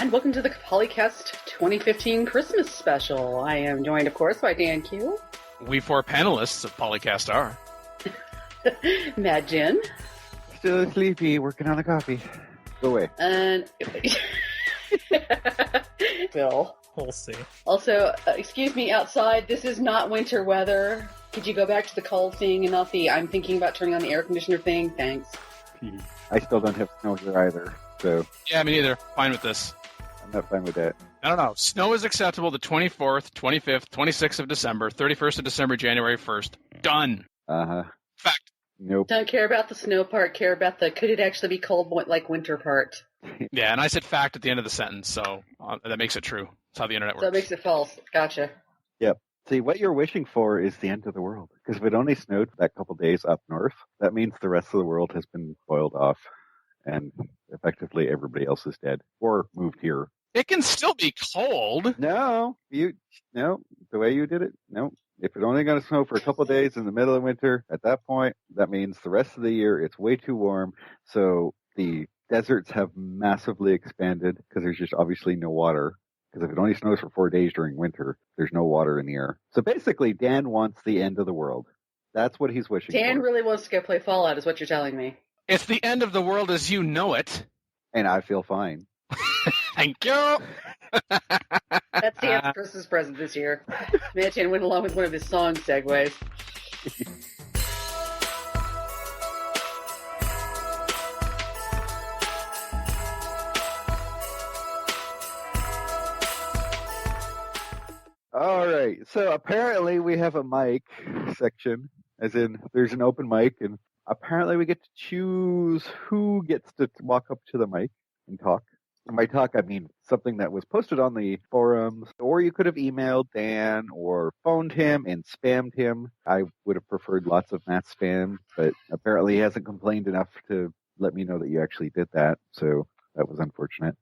and welcome to the PolyCast 2015 Christmas special. I am joined, of course, by Dan Q. We four panelists of PolyCast are. Mad Jen. Still sleepy, working on the coffee. Go away. And Bill. We'll see. Also, excuse me, outside, this is not winter weather. Could you go back to the cold thing and not the I'm thinking about turning on the air conditioner thing? Thanks. I still don't have snow here either, so Yeah, me neither. Fine with this. I'm not fine with that. No. Snow is acceptable the 24th, 25th, 26th of December, 31st of December, January 1st. Done. Uh-huh. Fact. Nope. Don't care about the snow part, care about the could it actually be cold like winter part. Yeah, and I said fact at the end of the sentence, so that makes it true. That's how the internet works. So it makes it false. Gotcha. Yep. See, what you're wishing for is the end of the world. Because if it only snowed that couple days up north, that means the rest of the world has been boiled off. And effectively everybody else is dead. Or moved here. It can still be cold. No. The way you did it, no. If it's only going to snow for a couple of days in the middle of winter, at that point, that means the rest of the year it's way too warm. So the deserts have massively expanded because there's just obviously no water. Because if it only snows for 4 days during winter, there's no water in the air. So basically, Dan wants the end of the world. That's what he's wishing for. Dan really wants to go play Fallout, is what you're telling me. It's the end of the world as you know it. And I feel fine. Thank you. That's Dan's Christmas present this year. Manchan went along with one of his song segues. All right. So apparently we have a mic section, as in there's an open mic, and apparently we get to choose who gets to walk up to the mic and talk. And by talk, I mean something that was posted on the forums, or you could have emailed Dan or phoned him and spammed him. I would have preferred lots of mass spam, but apparently he hasn't complained enough to let me know that you actually did that, so that was unfortunate.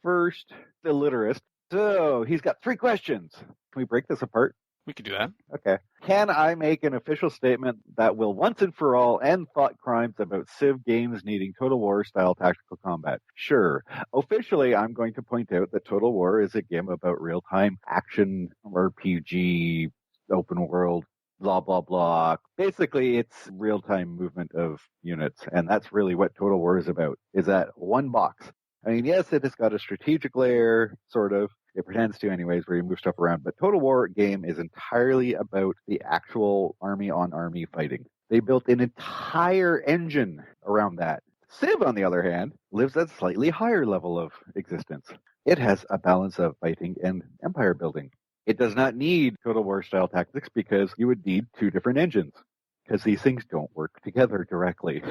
First, the literist. So he's got 3 questions. Can we break this apart? We could do that. Okay. Can I make an official statement that will once and for all end thought crimes about Civ games needing Total War style tactical combat? Sure. Officially, I'm going to point out that Total War is a game about real-time action, RPG, open world, blah, blah, blah. Basically, it's real-time movement of units, and that's really what Total War is about, is that one box. I mean, yes, it has got a strategic layer, sort of. It pretends to anyways, where you move stuff around. But Total War game is entirely about the actual army-on-army fighting. They built an entire engine around that. Civ, on the other hand, lives at a slightly higher level of existence. It has a balance of fighting and empire building. It does not need Total War-style tactics because you would need 2 different engines. Because these things don't work together directly.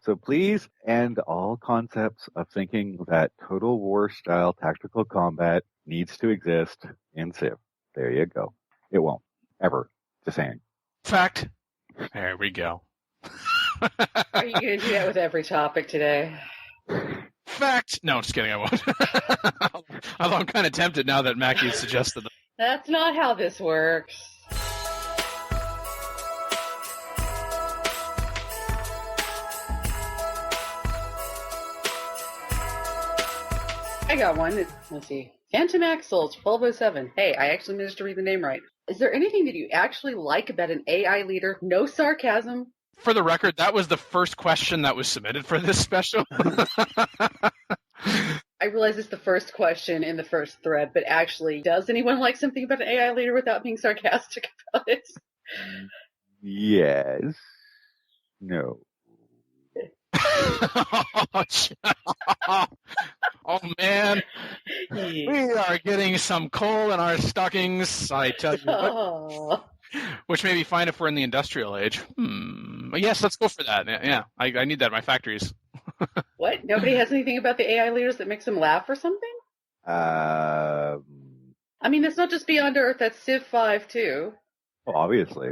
So please end all concepts of thinking that Total War-style tactical combat needs to exist in Civ. There you go. It won't. Ever. Just saying. Fact. There we go. Are you going to do that with every topic today? Fact. No, just kidding. I won't. Although I'm kind of tempted now that Mackie suggested that. That's not how this works. I got one. Let's see. Phantom Axles 1207. Hey, I actually managed to read the name right. Is there anything that you actually like about an AI leader? No sarcasm. For the record, that was the first question that was submitted for this special. I realize it's the first question in the first thread, but actually, does anyone like something about an AI leader without being sarcastic about it? Yes. No. Oh man, we are getting some coal in our stockings, I tell you what. Which may be fine if we're in the industrial age. But yes, let's go for that. Yeah, I need that in my factories. What? Nobody has anything about the AI leaders that makes them laugh or something? I mean, it's not just Beyond Earth, that's Civ 5 too. Well, obviously.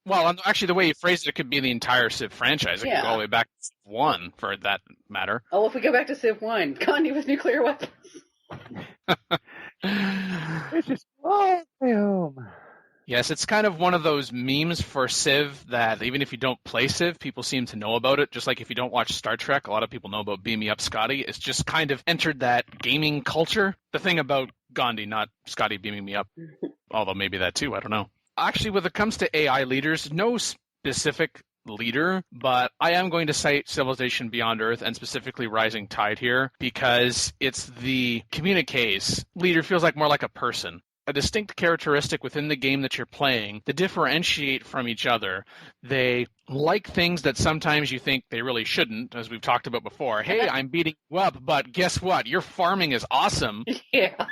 Well, actually, the way you phrased it could be the entire Civ franchise. It could go all the way back to Civ 1, for that matter. Oh, if we go back to Civ 1, Gandhi with nuclear weapons. It's just, oh, my home. Yes, it's kind of one of those memes for Civ that even if you don't play Civ, people seem to know about it. Just like if you don't watch Star Trek, a lot of people know about Beam Me Up Scotty. It's just kind of entered that gaming culture. The thing about Gandhi, not Scotty beaming me up, although maybe that too, I don't know. Actually, when it comes to AI leaders, no specific leader, but I am going to cite Civilization Beyond Earth and specifically Rising Tide here because it's the communiques. Leader feels like more like a person. A distinct characteristic within the game that you're playing to differentiate from each other. They like things that sometimes you think they really shouldn't, as we've talked about before. Hey, I'm beating you up, but guess what? Your farming is awesome. Yeah.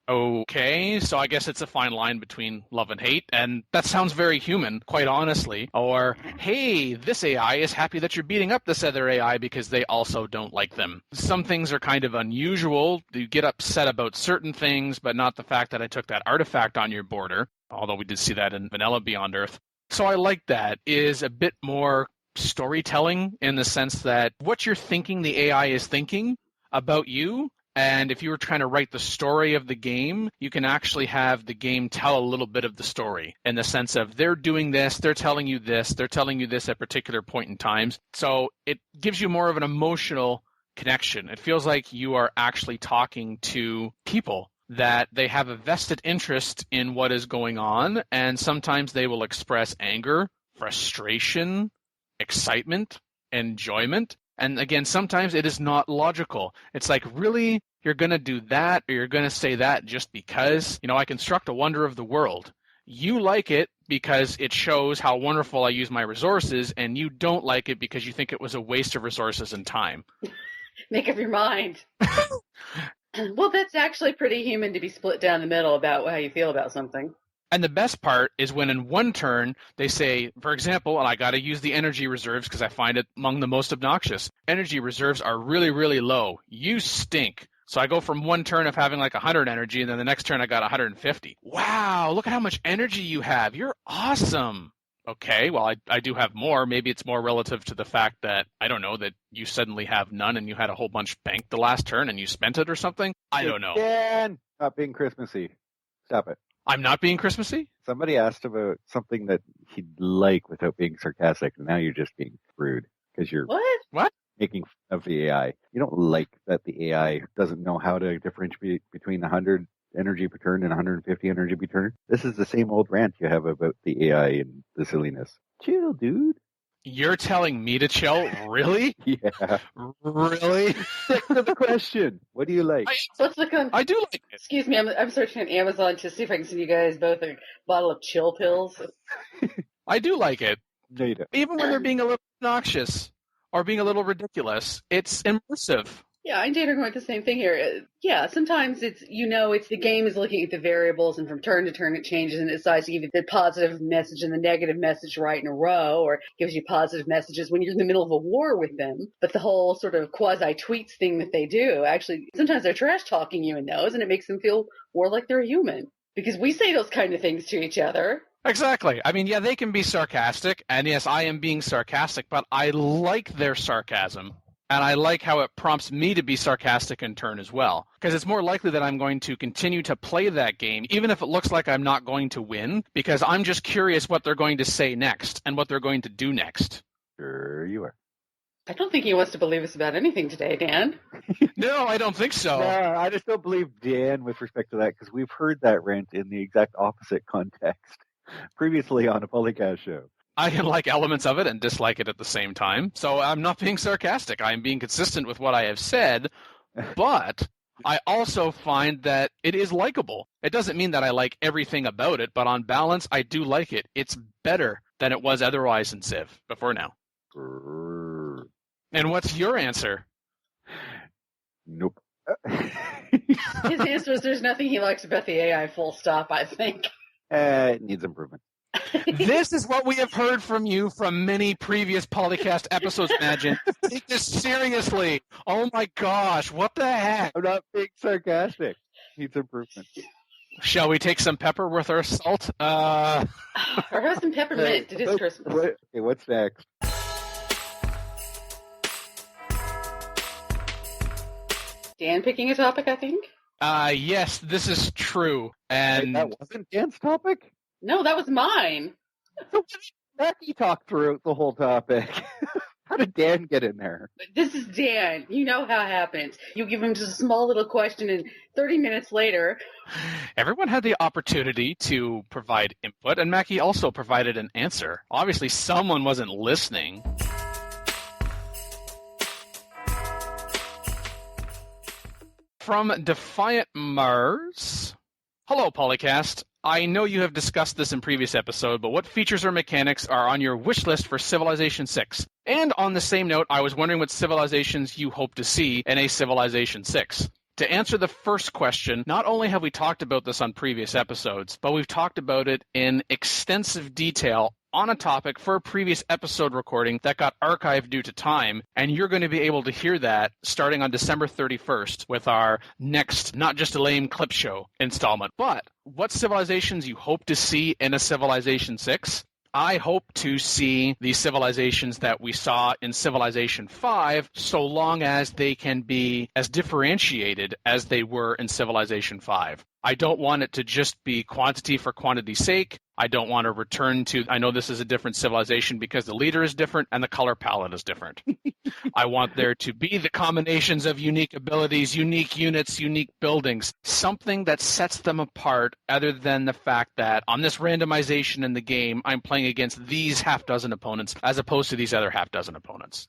Okay, so I guess it's a fine line between love and hate, and that sounds very human, quite honestly. Or, hey, this AI is happy that you're beating up this other AI because they also don't like them. Some things are kind of unusual. You get upset about certain things, but not the fact that I took that artifact on your border, although we did see that in Vanilla Beyond Earth. So I like that. Is a bit more storytelling in the sense that what you're thinking the AI is thinking about you. And if you were trying to write the story of the game, you can actually have the game tell a little bit of the story in the sense of they're doing this, they're telling you this at particular point in times. So it gives you more of an emotional connection. It feels like you are actually talking to people, that they have a vested interest in what is going on, and sometimes they will express anger, frustration, excitement, enjoyment. And again, sometimes it is not logical. It's like, really? You're going to do that or you're going to say that just because? I construct a wonder of the world. You like it because it shows how wonderful I use my resources, and you don't like it because you think it was a waste of resources and time. Make up your mind. Well, that's actually pretty human to be split down the middle about how you feel about something. And the best part is when in one turn they say, for example, and I got to use the energy reserves because I find it among the most obnoxious. Energy reserves are really, really low. You stink. So I go from one turn of having like 100 energy, and then the next turn I got 150. Wow, look at how much energy you have. You're awesome. Okay, well, I do have more. Maybe it's more relative to the fact that, I don't know, that you suddenly have none and you had a whole bunch banked the last turn and you spent it or something. I don't know. Dan, not being Christmassy. Stop it. I'm not being Christmassy? Somebody asked about something that he'd like without being sarcastic, and now you're just being rude because you're What? making fun of the AI. You don't like that the AI doesn't know how to differentiate between 100 energy per turn and 150 energy per turn. This is the same old rant you have about the AI and the silliness. Chill, dude. You're telling me to chill? Really? Yeah. Really? Stick to the question. What do you like? Let's look on. I do like it. Excuse me, I'm searching on Amazon to see if I can send you guys both a bottle of chill pills. I do like it. No, you don't. Even when they're being a little obnoxious or being a little ridiculous, it's immersive. Yeah, I'm Dana going with the same thing here. Yeah, sometimes it's the game is looking at the variables, and from turn to turn it changes and it decides to give you the positive message and the negative message right in a row, or gives you positive messages when you're in the middle of a war with them. But the whole sort of quasi-tweets thing that they do, actually, sometimes they're trash talking you in those, and it makes them feel more like they're human. Because we say those kind of things to each other. Exactly. I mean, yeah, they can be sarcastic, and yes, I am being sarcastic, but I like their sarcasm. And I like how it prompts me to be sarcastic in turn as well. Because it's more likely that I'm going to continue to play that game, even if it looks like I'm not going to win, because I'm just curious what they're going to say next and what they're going to do next. Sure you are. I don't think he wants to believe us about anything today, Dan. No, I don't think so. No, I just don't believe Dan with respect to that, because we've heard that rant in the exact opposite context previously on a PolyCast show. I can like elements of it and dislike it at the same time. So I'm not being sarcastic. I'm being consistent with what I have said, but I also find that it is likable. It doesn't mean that I like everything about it, but on balance, I do like it. It's better than it was otherwise in Civ before now. And what's your answer? Nope. His answer is there's nothing he likes about the AI, full stop, I think. It needs improvement. This is what we have heard from you from many previous PolyCast episodes, Imagine. Take this seriously. Oh my gosh, what the heck? I'm not being sarcastic. Needs improvement. Shall we take some pepper with our salt? Or have some peppermint. It is Christmas. Okay, what's next? Dan picking a topic, I think? Yes, this is true. And That wasn't Dan's topic? No, that was mine. So Mackie talked throughout the whole topic. How did Dan get in there? This is Dan. You know how it happens. You give him just a small little question, and 30 minutes later... everyone had the opportunity to provide input, and Mackie also provided an answer. Obviously, someone wasn't listening. From Defiant Mars. Hello, PolyCast. I know you have discussed this in previous episode, but what features or mechanics are on your wish list for Civilization 6? And on the same note, I was wondering what civilizations you hope to see in a Civilization 6. To answer the first question, not only have we talked about this on previous episodes, but we've talked about it in extensive detail on a topic for a previous episode recording that got archived due to time, and you're going to be able to hear that starting on December 31st with our next Not Just a Lame Clip Show installment. But what civilizations you hope to see in a Civilization 6? I hope to see the civilizations that we saw in Civilization 5, so long as they can be as differentiated as they were in Civilization 5. I don't want it to just be quantity for quantity's sake. I don't want to return to, I know this is a different civilization because the leader is different and the color palette is different. I want there to be the combinations of unique abilities, unique units, unique buildings, something that sets them apart other than the fact that on this randomization in the game, I'm playing against these half dozen opponents as opposed to these other half dozen opponents.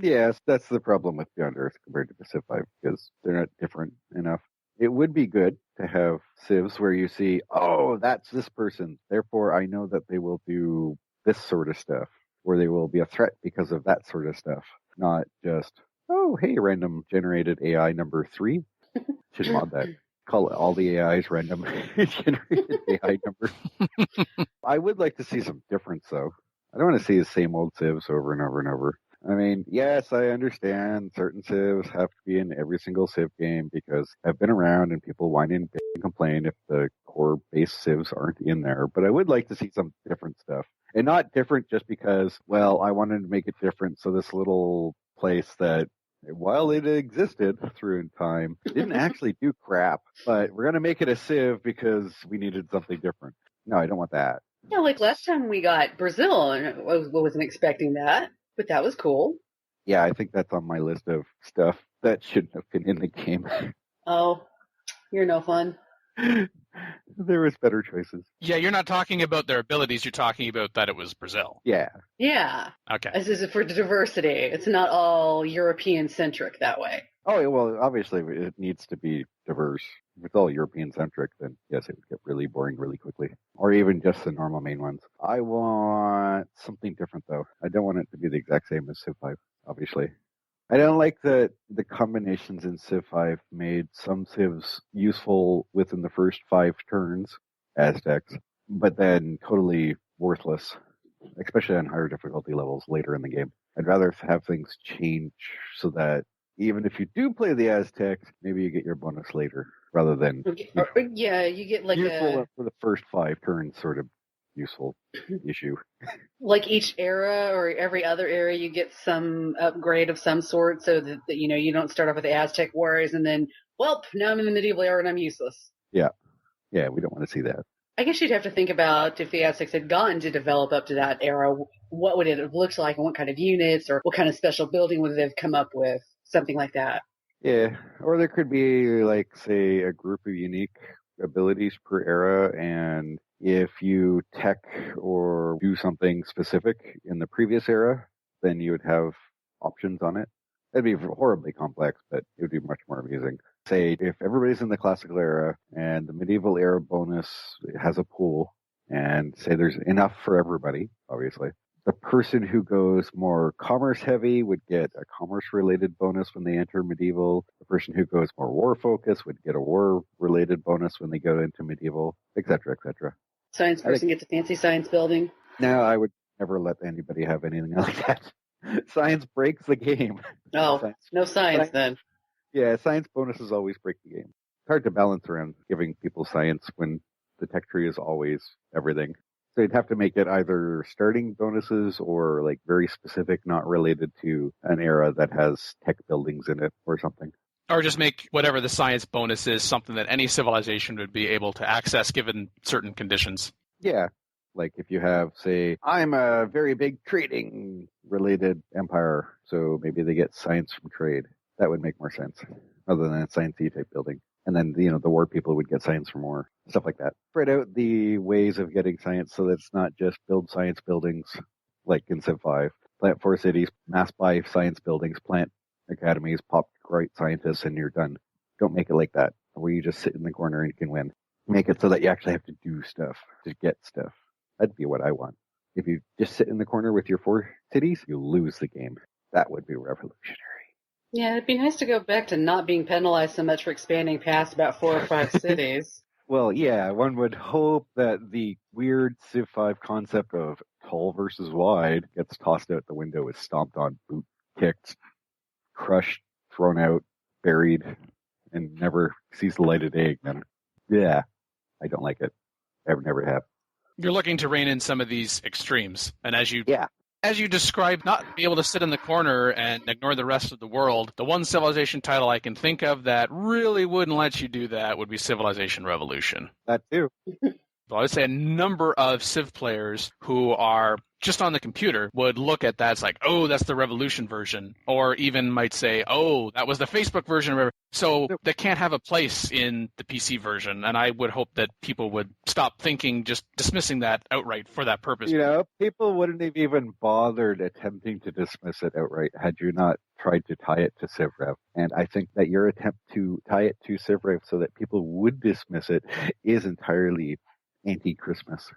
Yes, that's the problem with Beyond Earth compared to Civ 5, because they're not different enough. It would be good to have civs where you see, oh, that's this person, therefore I know that they will do this sort of stuff, or they will be a threat because of that sort of stuff. Not just, oh, hey, random generated AI number 3. Should mod that. Call it all the AIs random generated AI number. I would like to see some difference, though. I don't want to see the same old civs over and over and over. I mean, yes, I understand certain civs have to be in every single civ game because I've been around and people whine and complain if the core base civs aren't in there. But I would like to see some different stuff. And not different just because, well, I wanted to make it different. So this little place that, while it existed through in time, didn't actually do crap. But we're going to make it a civ because we needed something different. No, I don't want that. Yeah, like last time we got Brazil, and I wasn't expecting that. But that was cool. Yeah, I think that's on my list of stuff that shouldn't have been in the game. Oh, you're no fun. There was better choices. Yeah, you're not talking about their abilities, you're talking about that it was Brazil. Yeah. Yeah. Okay. This is for diversity. It's not all European-centric that way. Oh, well, obviously it needs to be diverse. If it's all European-centric, then yes, it would get really boring really quickly. Or even just the normal main ones. I want something different, though. I don't want it to be the exact same as Civ 5, obviously. I don't like that the combinations in Civ 5 made some civs useful within the first 5 turns, Aztecs, but then totally worthless, especially on higher difficulty levels later in the game. I'd rather have things change so that even if you do play the Aztecs, maybe you get your bonus later, rather than you get like useful for the first 5 turns sort of useful issue. Like each era or every other era, you get some upgrade of some sort, so that you don't start off with the Aztec Wars and then, well, now I'm in the medieval era and I'm useless. Yeah, we don't want to see that. I guess you'd have to think about if the Aztecs had gotten to develop up to that era, what would it have looked like and what kind of units or what kind of special building would they have come up with, something like that. Yeah, or there could be, like, say, a group of unique abilities per era, and if you tech or do something specific in the previous era, then you would have options on it. It'd be horribly complex, but it would be much more amusing. Say, if everybody's in the classical era and the medieval era bonus has a pool, and say there's enough for everybody, obviously, the person who goes more commerce heavy would get a commerce related bonus when they enter medieval. The person who goes more war focused would get a war related bonus when they go into medieval, etc., etc. Science person gets a fancy science building. No, I would never let anybody have anything like that. Science breaks the game. Oh, no science then. Yeah, science bonuses always break the game. It's hard to balance around giving people science when the tech tree is always everything. So you'd have to make it either starting bonuses or like very specific, not related to an era that has tech buildings in it or something. Or just make whatever the science bonus is something that any civilization would be able to access given certain conditions. Yeah. Like if you have, say, I'm a very big trading-related empire, so maybe they get science from trade. That would make more sense, other than a science-y type building. And then, the war people would get science from war, stuff like that. Spread out the ways of getting science so that it's not just build science buildings like in Civ 5. Plant 4 cities, mass buy science buildings, plant academies, pop great scientists, and you're done. Don't make it like that, where you just sit in the corner and you can win. Make it so that you actually have to do stuff to get stuff. That'd be what I want. If you just sit in the corner with your 4 cities, you lose the game. That would be revolutionary. Yeah, it'd be nice to go back to not being penalized so much for expanding past about 4 or 5 cities. Well, yeah, one would hope that the weird Civ 5 concept of tall versus wide gets tossed out the window, is stomped on, boot kicked, crushed, thrown out, buried, and never sees the light of day again. Yeah, I don't like it. I never have. You're looking to rein in some of these extremes, and as you described, not be able to sit in the corner and ignore the rest of the world, the one Civilization title I can think of that really wouldn't let you do that would be Civilization Revolution. That too. So I would say a number of Civ players who are just on the computer would look at that as like, oh, that's the Revolution version, or even might say, oh, that was the Facebook version. So they can't have a place in the PC version, and I would hope that people would stop thinking, just dismissing that outright for that purpose. People wouldn't have even bothered attempting to dismiss it outright had you not tried to tie it to CivRev. And I think that your attempt to tie it to CivRev so that people would dismiss it is entirely anti-Christmas.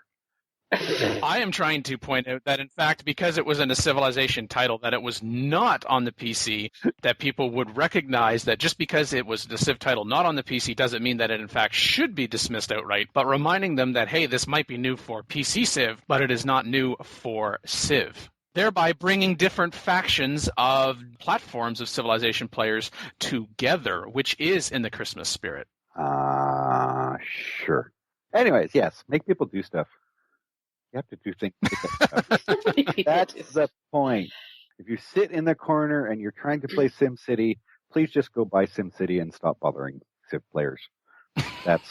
I am trying to point out that, in fact, because it was in a Civilization title, that it was not on the PC, that people would recognize that just because it was the Civ title not on the PC doesn't mean that it, in fact, should be dismissed outright, but reminding them that, hey, this might be new for PC Civ, but it is not new for Civ. Thereby bringing different factions of platforms of Civilization players together, which is in the Christmas spirit. Sure. Anyways, yes, make people do stuff. You have to do things. That's the point. If you sit in the corner and you're trying to play SimCity, please just go buy SimCity and stop bothering Civ players. That's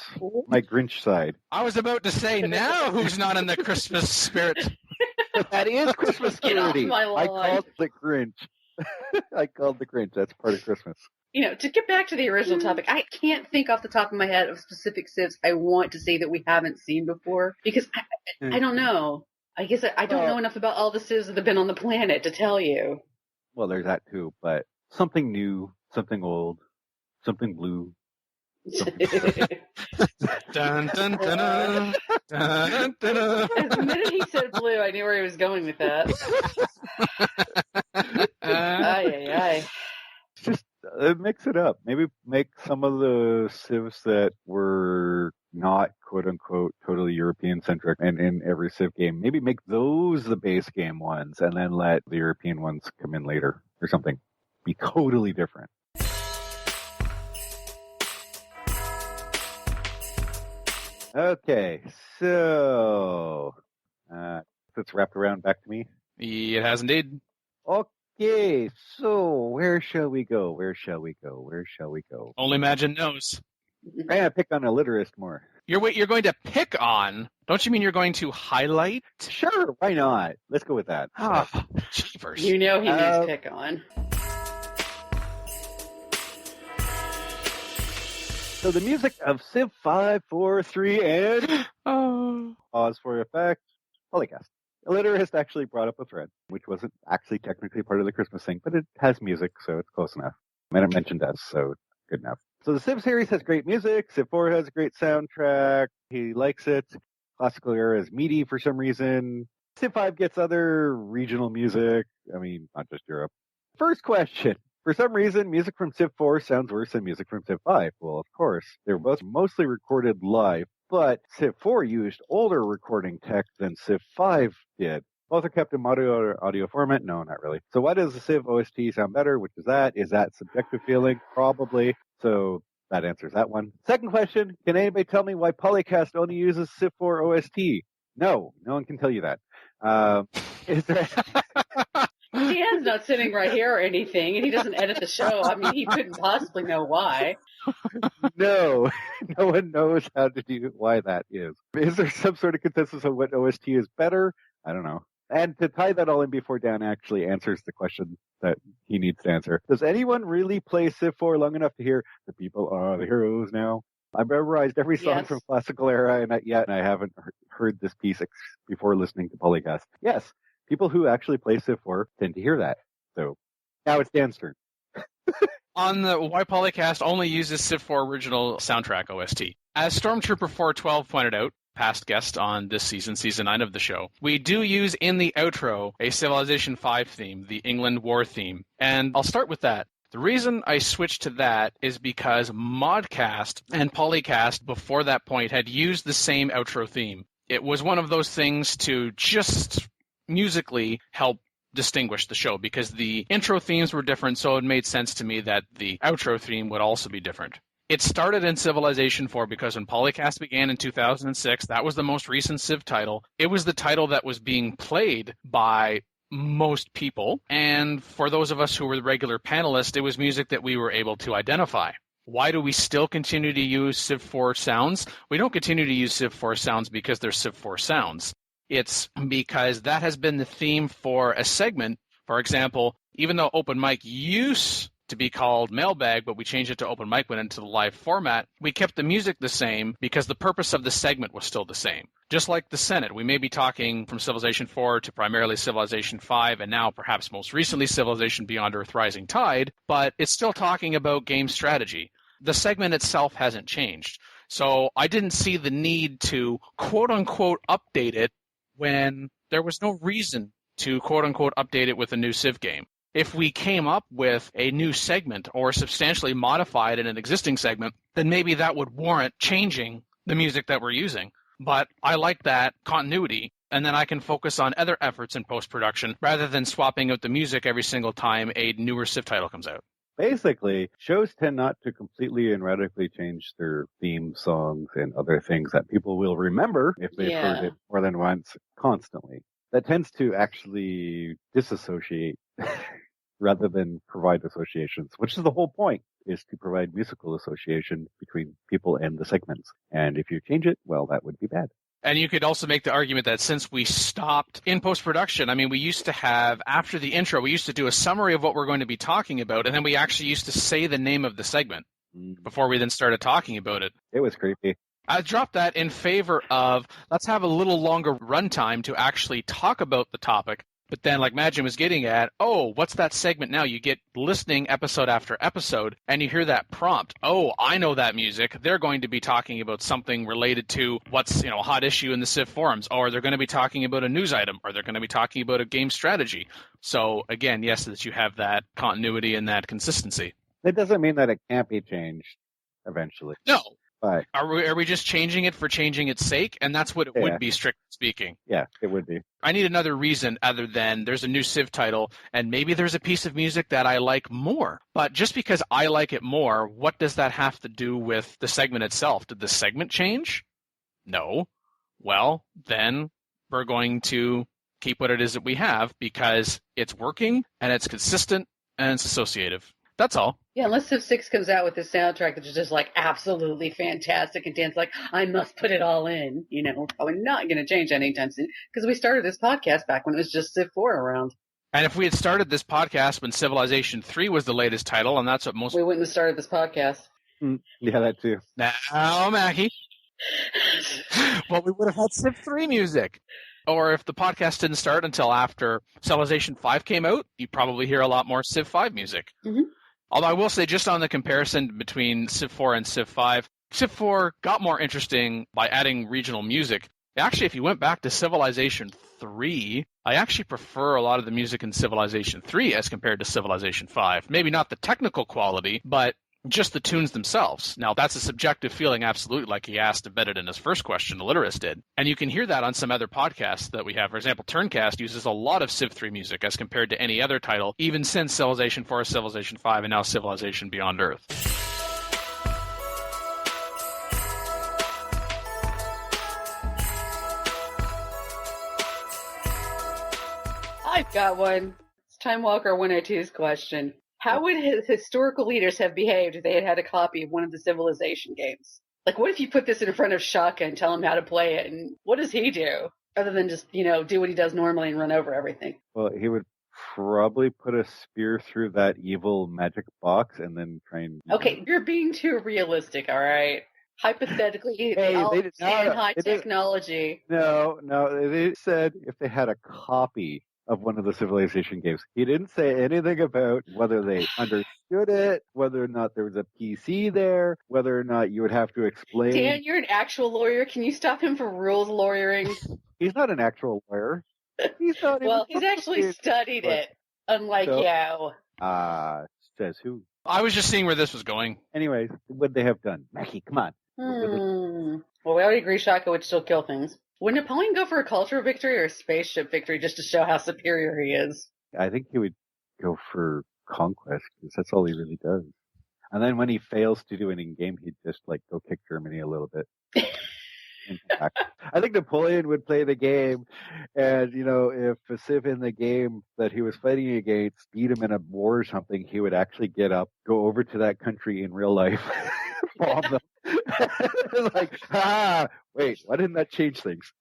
my Grinch side. I was about to say, now who's not in the Christmas spirit? That is Christmas spirit. I called the Grinch. I called the Grinch. That's part of Christmas. To get back to the original topic, I can't think off the top of my head of specific Civs I want to say that we haven't seen before, because I don't know. I guess I don't know enough about all the Civs that have been on the planet to tell you. Well, there's that too, but something new, something old, something blue. Dun, dun, dun, dun, dun, dun, dun. The minute he said blue, I knew where he was going with that. Aye. Just mix it up. Maybe make some of the Civs that were not quote unquote totally European centric and in every Civ game, maybe make those the base game ones and then let the European ones come in later or something. Be totally different. Okay, so it's wrapped around back to me. It has indeed. Okay, so where shall we go? Only Imagine knows. I'm going to pick on illiterist more. You're going to pick on? Don't you mean you're going to highlight? Sure, why not? Let's go with that. Jeepers. You know he means pick on. So the music of Civ 5, 4, 3, and pause for effect. PolyCast. Illiterist actually brought up a thread, which wasn't actually technically part of the Christmas thing, but it has music, so it's close enough. And it mentioned us, so good enough. So the Civ series has great music. Civ 4 has a great soundtrack. He likes it. Classical era is meaty for some reason. Civ 5 gets other regional music. I mean, not just Europe. First question. For some reason, music from Civ 4 sounds worse than music from Civ 5. Well, of course, they were both mostly recorded live, but Civ 4 used older recording tech than Civ 5 did. Both are kept in audio format? No, not really. So why does the Civ OST sound better? Which is that? Is that subjective feeling? Probably. So that answers that one. Second question, can anybody tell me why PolyCast only uses Civ 4 OST? No one can tell you that. Is there... Dan's not sitting right here or anything, and he doesn't edit the show. I mean, he couldn't possibly know why. No, no one knows how to do why that is. Is there some sort of consensus on what OST is better? I don't know. And to tie that all in before Dan actually answers the question that he needs to answer, does anyone really play Civ 4 long enough to hear the people are the heroes now? I've memorized every song from classical era, and I haven't heard this piece before listening to PolyCast. Yes, people who actually play Civ 4 tend to hear that. So now it's Dan's turn. On the Why PolyCast only uses Civ 4 original soundtrack OST. As Stormtrooper 412 pointed out, past guest on this season, season 9 of the show, we do use in the outro a Civilization 5 theme, the England War theme. And I'll start with that. The reason I switched to that is because Modcast and PolyCast before that point had used the same outro theme. It was one of those things to just musically help distinguish the show because the intro themes were different, so it made sense to me that the outro theme would also be different. It started in Civilization 4 because when PolyCast began in 2006, that was the most recent Civ title. It was the title that was being played by most people, and for those of us who were the regular panelists, it was music that we were able to identify. Why do we still continue to use Civ 4 sounds? We don't continue to use Civ 4 sounds because they're Civ 4 sounds. It's because that has been the theme for a segment. For example, even though Open Mic used to be called Mailbag, but we changed it to Open Mic, went into the live format, we kept the music the same because the purpose of the segment was still the same. Just like the Senate, we may be talking from Civilization 4 to primarily Civilization 5, and now perhaps most recently Civilization Beyond Earth Rising Tide, but it's still talking about game strategy. The segment itself hasn't changed. So I didn't see the need to quote-unquote update it when there was no reason to quote-unquote update it with a new Civ game. If we came up with a new segment or substantially modified in an existing segment, then maybe that would warrant changing the music that we're using. But I like that continuity, and then I can focus on other efforts in post-production rather than swapping out the music every single time a newer Civ title comes out. Basically, shows tend not to completely and radically change their theme songs and other things that people will remember if they've heard it more than once constantly. That tends to actually disassociate rather than provide associations, which is the whole point, is to provide musical association between people and the segments. And if you change it, well, that would be bad. And you could also make the argument that since we stopped in post-production, I mean, we used to have, after the intro, we used to do a summary of what we're going to be talking about, and then we actually used to say the name of the segment before we then started talking about it. It was creepy. I dropped that in favor of, let's have a little longer runtime to actually talk about the topic. But then, like Magin was getting at, oh, what's that segment now? You get listening episode after episode, and you hear that prompt. Oh, I know that music. They're going to be talking about something related to what's, a hot issue in the Civ forums, or they're going to be talking about a news item, or they're going to be talking about a game strategy. So, again, yes, that you have that continuity and that consistency. It doesn't mean that it can't be changed eventually. No. But Are we just changing it for changing its sake? And that's what it would be, strictly speaking. Yeah, it would be. I need another reason other than there's a new Civ title, and maybe there's a piece of music that I like more. But just because I like it more, what does that have to do with the segment itself? Did the segment change? No. Well, then we're going to keep what it is that we have because it's working, and it's consistent, and it's associative. That's all. Yeah, unless Civ 6 comes out with a soundtrack that's just like absolutely fantastic and Dan's like, I must put it all in, we're probably not going to change anytime soon because we started this podcast back when it was just Civ 4 around. And if we had started this podcast when Civilization 3 was the latest title, and that's what most... We wouldn't have started this podcast. Yeah, that too. Now, Mackie. Well, we would have had Civ 3 music. Or if the podcast didn't start until after Civilization 5 came out, you'd probably hear a lot more Civ 5 music. Mm-hmm. Although I will say, just on the comparison between Civ 4 and Civ 5, Civ 4 got more interesting by adding regional music. Actually, if you went back to Civilization 3, I actually prefer a lot of the music in Civilization 3 as compared to Civilization 5. Maybe not the technical quality, but just the tunes themselves. Now, that's a subjective feeling, absolutely, like he asked embedded in his first question, the Literist did. And you can hear that on some other podcasts that we have. For example, Turncast uses a lot of Civ 3 music as compared to any other title, even since Civilization 4, Civilization 5, and now Civilization Beyond Earth. I've got one. It's Time Walker 102's question. How would historical leaders have behaved if they had had a copy of one of the Civilization games? Like, what if you put this in front of Shaka and tell him how to play it, and what does he do? Other than just, do what he does normally and run over everything. Well, he would probably put a spear through that evil magic box and then try and... Okay, you're being too realistic, all right? Hypothetically, they all understand high technology. No, they said if they had a copy of one of the Civilization games. He didn't say anything about whether they understood it, whether or not there was a PC there, whether or not you would have to explain. Dan, you're an actual lawyer. Can you stop him from rules lawyering? He's not an actual lawyer. He's not well, he's actually studied it, unlike you. Says who? I was just seeing where this was going. Anyways, what they have done. Mackie, come on. Well, we already agree Shaka would still kill things. Would Napoleon go for a cultural victory or a spaceship victory just to show how superior he is? I think he would go for conquest because that's all he really does. And then when he fails to do it in game, he'd just go kick Germany a little bit. I think Napoleon would play the game, and if a civ in the game that he was fighting against beat him in a war or something, he would actually get up, go over to that country in real life, bomb them. Wait, why didn't that change things?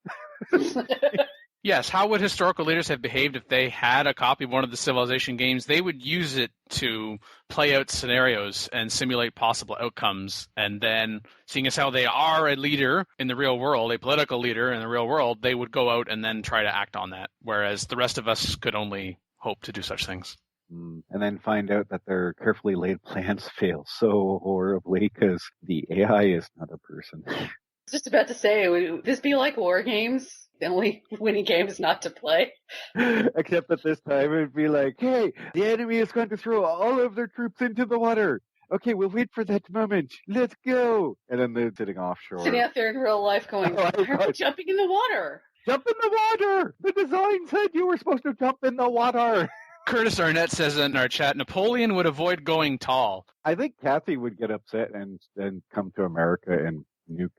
Yes, how would historical leaders have behaved if they had a copy of one of the Civilization games? They would use it to play out scenarios and simulate possible outcomes. And then, seeing as how they are a leader in the real world, a political leader in the real world, they would go out and then try to act on that. Whereas the rest of us could only hope to do such things. And then find out that their carefully laid plans fail so horribly because the AI is not a person. I was just about to say, would this be like war games? The only winning game is not to play. Except that this time it would be like, hey, the enemy is going to throw all of their troops into the water. Okay, we'll wait for that moment. Let's go. And then they're sitting offshore. Sitting out there in real life going, why are we jumping in the water? Jump in the water! The design said you were supposed to jump in the water. Curtis Arnett says in our chat, Napoleon would avoid going tall. I think Kathy would get upset and come to America and nuke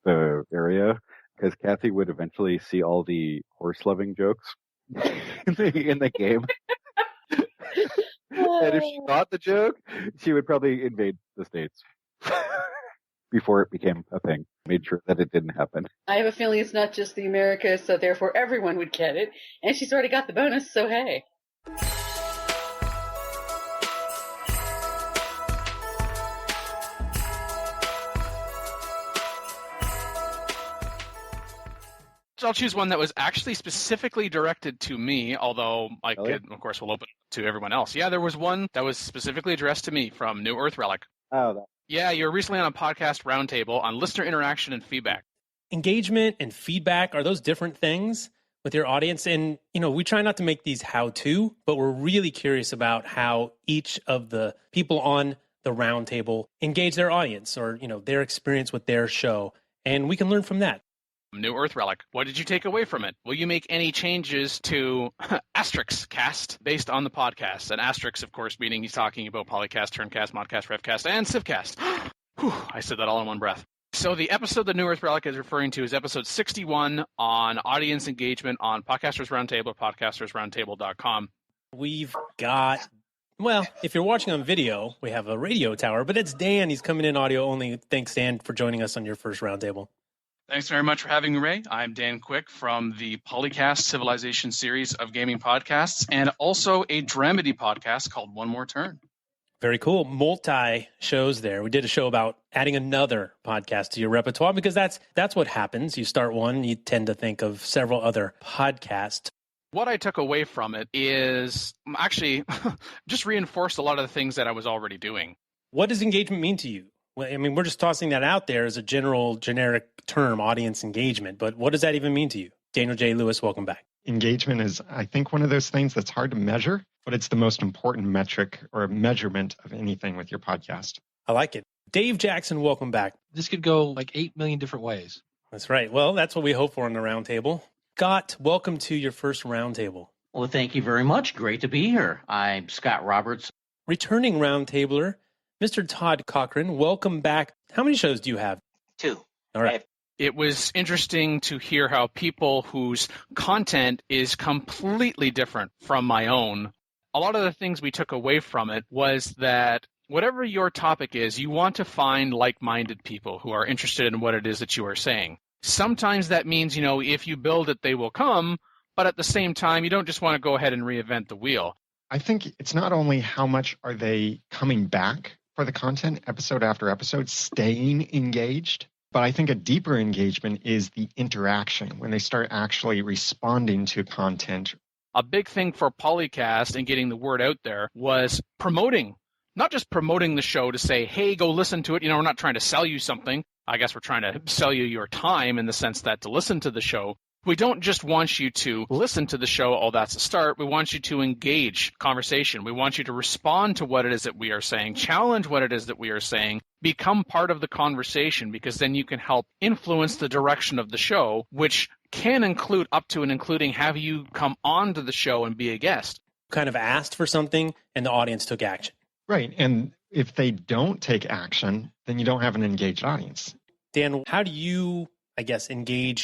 the area. Because Kathy would eventually see all the horse-loving jokes in the game. And if she got the joke, she would probably invade the States before it became a thing. Made sure that it didn't happen. I have a feeling it's not just the Americas, so therefore everyone would get it. And she's already got the bonus, so hey. I'll choose one that was actually specifically directed to me, although I could, of course, will open to everyone else. Yeah, there was one that was specifically addressed to me from New Earth Relic. Oh, yeah, you were recently on a podcast roundtable on listener interaction and feedback. Engagement and feedback, are those different things with your audience? And, we try not to make these how-to, but we're really curious about how each of the people on the roundtable engage their audience or, their experience with their show. And we can learn from that. New Earth Relic. What did you take away from it? Will you make any changes to Asterix cast based on the podcast? And Asterix, of course, meaning he's talking about Polycast, Turncast, Modcast, Revcast, and Civcast. Whew, I said that all in one breath. So the episode that New Earth Relic is referring to is episode 61 on audience engagement on Podcasters Roundtable, podcastersroundtable.com. We've got, if you're watching on video, we have a radio tower, but it's Dan. He's coming in audio only. Thanks, Dan, for joining us on your first roundtable. Thanks very much for having me, Ray. I'm Dan Quick from the PolyCast Civilization series of gaming podcasts and also a dramedy podcast called One More Turn. Very cool. Multi-shows there. We did a show about adding another podcast to your repertoire because that's what happens. You start one, you tend to think of several other podcasts. What I took away from it is actually just reinforced a lot of the things that I was already doing. What does engagement mean to you? Well, I mean, we're just tossing that out there as a generic term, audience engagement. But what does that even mean to you? Daniel J. Lewis, welcome back. Engagement is, I think, one of those things that's hard to measure, but it's the most important metric or measurement of anything with your podcast. I like it. Dave Jackson, welcome back. This could go 8 million different ways. That's right. Well, that's what we hope for in the roundtable. Scott, welcome to your first roundtable. Well, thank you very much. Great to be here. I'm Scott Roberts. Returning roundtabler, Mr. Todd Cochran, welcome back. How many shows do you have? 2. All right. It was interesting to hear how people whose content is completely different from my own a lot of the things we took away from it was that whatever your topic is, you want to find like-minded people who are interested in what it is that you are saying. Sometimes that means, if you build it, they will come, but at the same time, you don't just want to go ahead and reinvent the wheel. I think it's not only how much are they coming back for the content episode after episode, staying engaged, but I think a deeper engagement is the interaction when they start actually responding to content. A big thing for PolyCast and getting the word out there was promoting, not just promoting the show to say, hey, go listen to it. We're not trying to sell you something. I guess we're trying to sell you your time in the sense that to listen to the show. We don't just want you to listen to the show, oh, that's a start. We want you to engage conversation. We want you to respond to what it is that we are saying, challenge what it is that we are saying, become part of the conversation, because then you can help influence the direction of the show, which can include up to and including have you come on to the show and be a guest. Kind of asked for something and the audience took action. Right. And if they don't take action, then you don't have an engaged audience. Dan, how do you,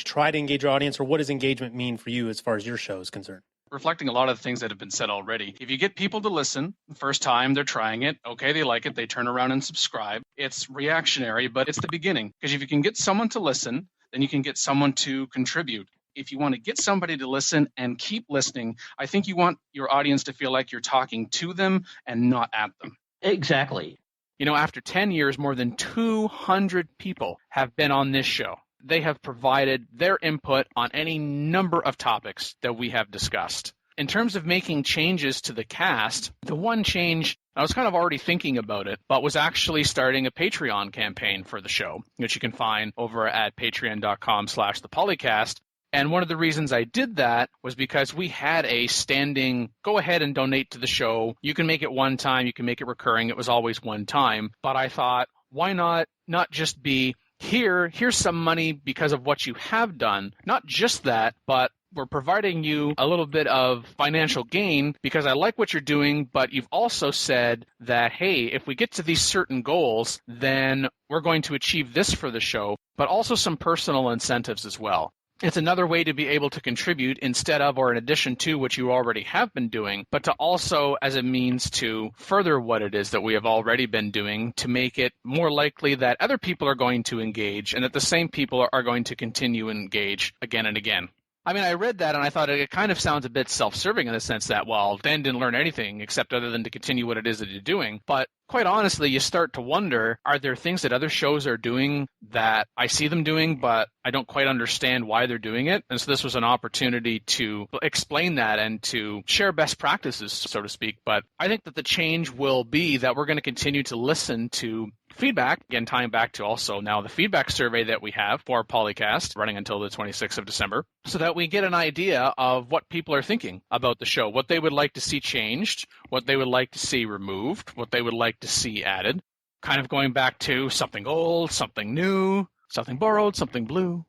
try to engage your audience, or what does engagement mean for you as far as your show is concerned? Reflecting a lot of the things that have been said already. If you get people to listen, the first time they're trying it, okay, they like it, they turn around and subscribe. It's reactionary, but it's the beginning. Because if you can get someone to listen, then you can get someone to contribute. If you want to get somebody to listen and keep listening, I think you want your audience to feel like you're talking to them and not at them. Exactly. After 10 years, more than 200 people have been on this show. They have provided their input on any number of topics that we have discussed. In terms of making changes to the cast, the one change, I was kind of already thinking about it, but was actually starting a Patreon campaign for the show, which you can find over at patreon.com/thepolycast. And one of the reasons I did that was because we had a standing, go ahead and donate to the show. You can make it one time, you can make it recurring. It was always one time. But I thought, why not just be, here's some money because of what you have done. Not just that, but we're providing you a little bit of financial gain because I like what you're doing, but you've also said that, hey, if we get to these certain goals, then we're going to achieve this for the show, but also some personal incentives as well. It's another way to be able to contribute instead of or in addition to what you already have been doing, but to also as a means to further what it is that we have already been doing to make it more likely that other people are going to engage and that the same people are going to continue to engage again and again. I mean, I read that and I thought it kind of sounds a bit self-serving in the sense that, well, Dan didn't learn anything except other than to continue what it is that you're doing. But quite honestly, you start to wonder, are there things that other shows are doing that I see them doing, but I don't quite understand why they're doing it? And so this was an opportunity to explain that and to share best practices, so to speak. But I think that the change will be that we're going to continue to listen to feedback, again, tying back to also now the feedback survey that we have for PolyCast running until the 26th of December, so that we get an idea of what people are thinking about the show, what they would like to see changed, what they would like to see removed, what they would like to see added, kind of going back to something old, something new, something borrowed, something blue.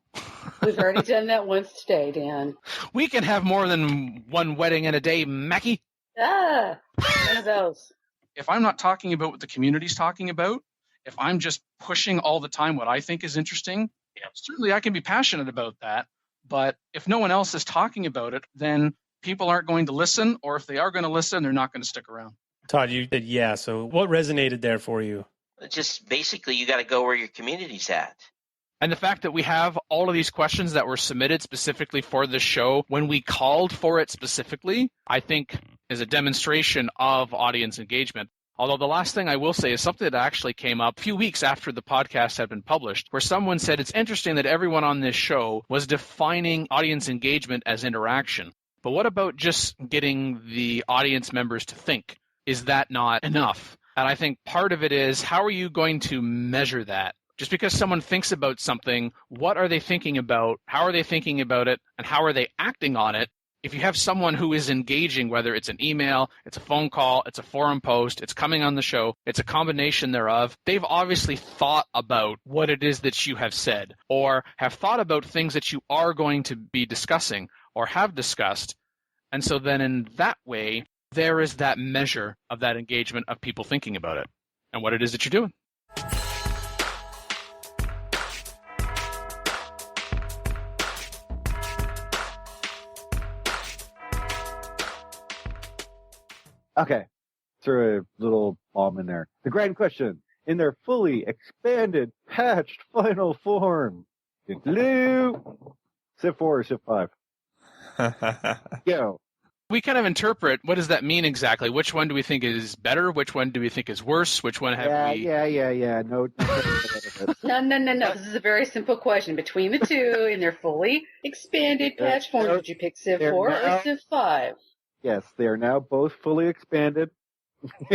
We've already done that once today, Dan. We can have more than one wedding in a day, Mackie. One of those. If I'm not talking about what the community's talking about, if I'm just pushing all the time what I think is interesting, certainly I can be passionate about that. But if no one else is talking about it, then people aren't going to listen, or if they are going to listen, they're not going to stick around. Todd, you said yeah. So what resonated there for you? Just basically, you got to go where your community's at. And the fact that we have all of these questions that were submitted specifically for this show when we called for it specifically, I think is a demonstration of audience engagement. Although the last thing I will say is something that actually came up a few weeks after the podcast had been published, where someone said it's interesting that everyone on this show was defining audience engagement as interaction. But what about just getting the audience members to think? Is that not enough? And I think part of it is, how are you going to measure that? Just because someone thinks about something, what are they thinking about? How are they thinking about it? And how are they acting on it? If you have someone who is engaging, whether it's an email, it's a phone call, it's a forum post, it's coming on the show, it's a combination thereof, they've obviously thought about what it is that you have said, or have thought about things that you are going to be discussing or have discussed. And so then in that way, there is that measure of that engagement of people thinking about it and what it is that you're doing. Okay. Throw a little bomb in there. The grand question, in their fully expanded, patched final form. Civ 4 or Civ 5? Go. We kind of interpret, what does that mean exactly? Which one do we think is better? Which one do we think is worse? Which one have we... Yeah. No. No. This is a very simple question. Between the two, in their fully expanded patch form, did you pick Civ 4 or Civ 5? Yes, they are now both fully expanded.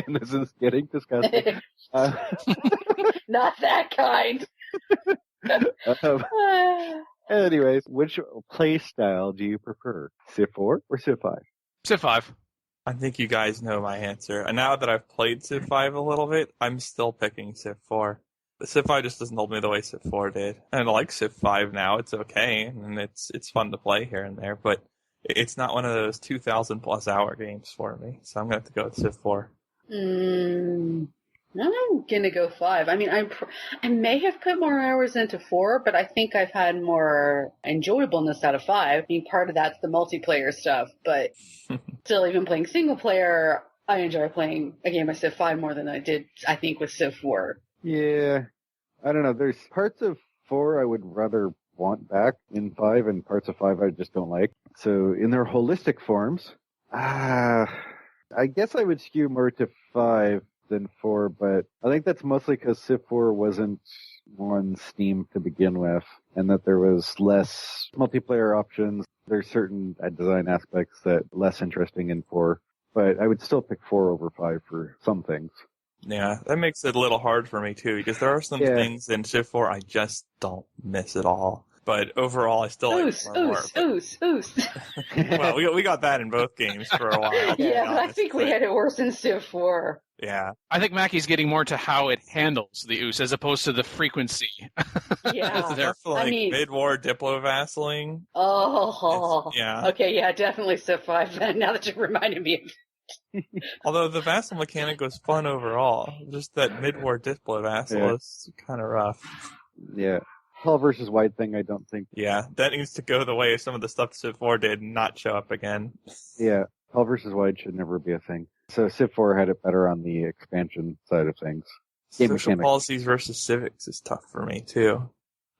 And this is getting disgusting. Not that kind. Anyways, which play style do you prefer? Civ 4 or Civ 5? Civ 5. I think you guys know my answer. And now that I've played Civ 5 a little bit, I'm still picking Civ 4. The Civ 5 just doesn't hold me the way Civ 4 did. And I like Civ 5 now. It's okay, and it's fun to play here and there, but it's not one of those 2,000 plus hour games for me. So I'm going to have to go with Civ 4. I'm gonna go 5. I mean, I may have put more hours into 4, but I think I've had more enjoyableness out of 5. I mean, part of that's the multiplayer stuff, but still, even playing single player, I enjoy playing a game of Civ 5 more than I did, I think, with Civ 4. Yeah, I don't know. There's parts of 4 I would rather want back in 5, and parts of 5 I just don't like. So in their holistic forms, I guess I would skew more to 5 than 4, but I think that's mostly because Civ 4 wasn't on Steam to begin with, and that there was less multiplayer options. There's certain design aspects that are less interesting in 4, but I would still pick 4 over 5 for some things. Yeah, that makes it a little hard for me too, because there are some things in Civ 4 I just don't miss at all. But overall, I still like 4 more. Oos. Well, we got that in both games for a while. Yeah, but I think we had it worse in Civ 4. Yeah. I think Mackie's getting more to how it handles the ooze as opposed to the frequency. Yeah. Stuff like mid-war diplo-vassailing. Oh. Yeah. Okay, yeah, definitely Civ 5 then, now that you've reminded me of it. Although the vassal mechanic was fun overall. Just that mid-war diplo-vassal is kind of rough. Yeah. Tall versus wide thing, I don't think. Yeah, that needs to go the way of some of the stuff Civ 4 did and not show up again. Yeah, tall versus wide should never be a thing. So Civ 4 had it better on the expansion side of things. Social policies versus civics is tough for me, too.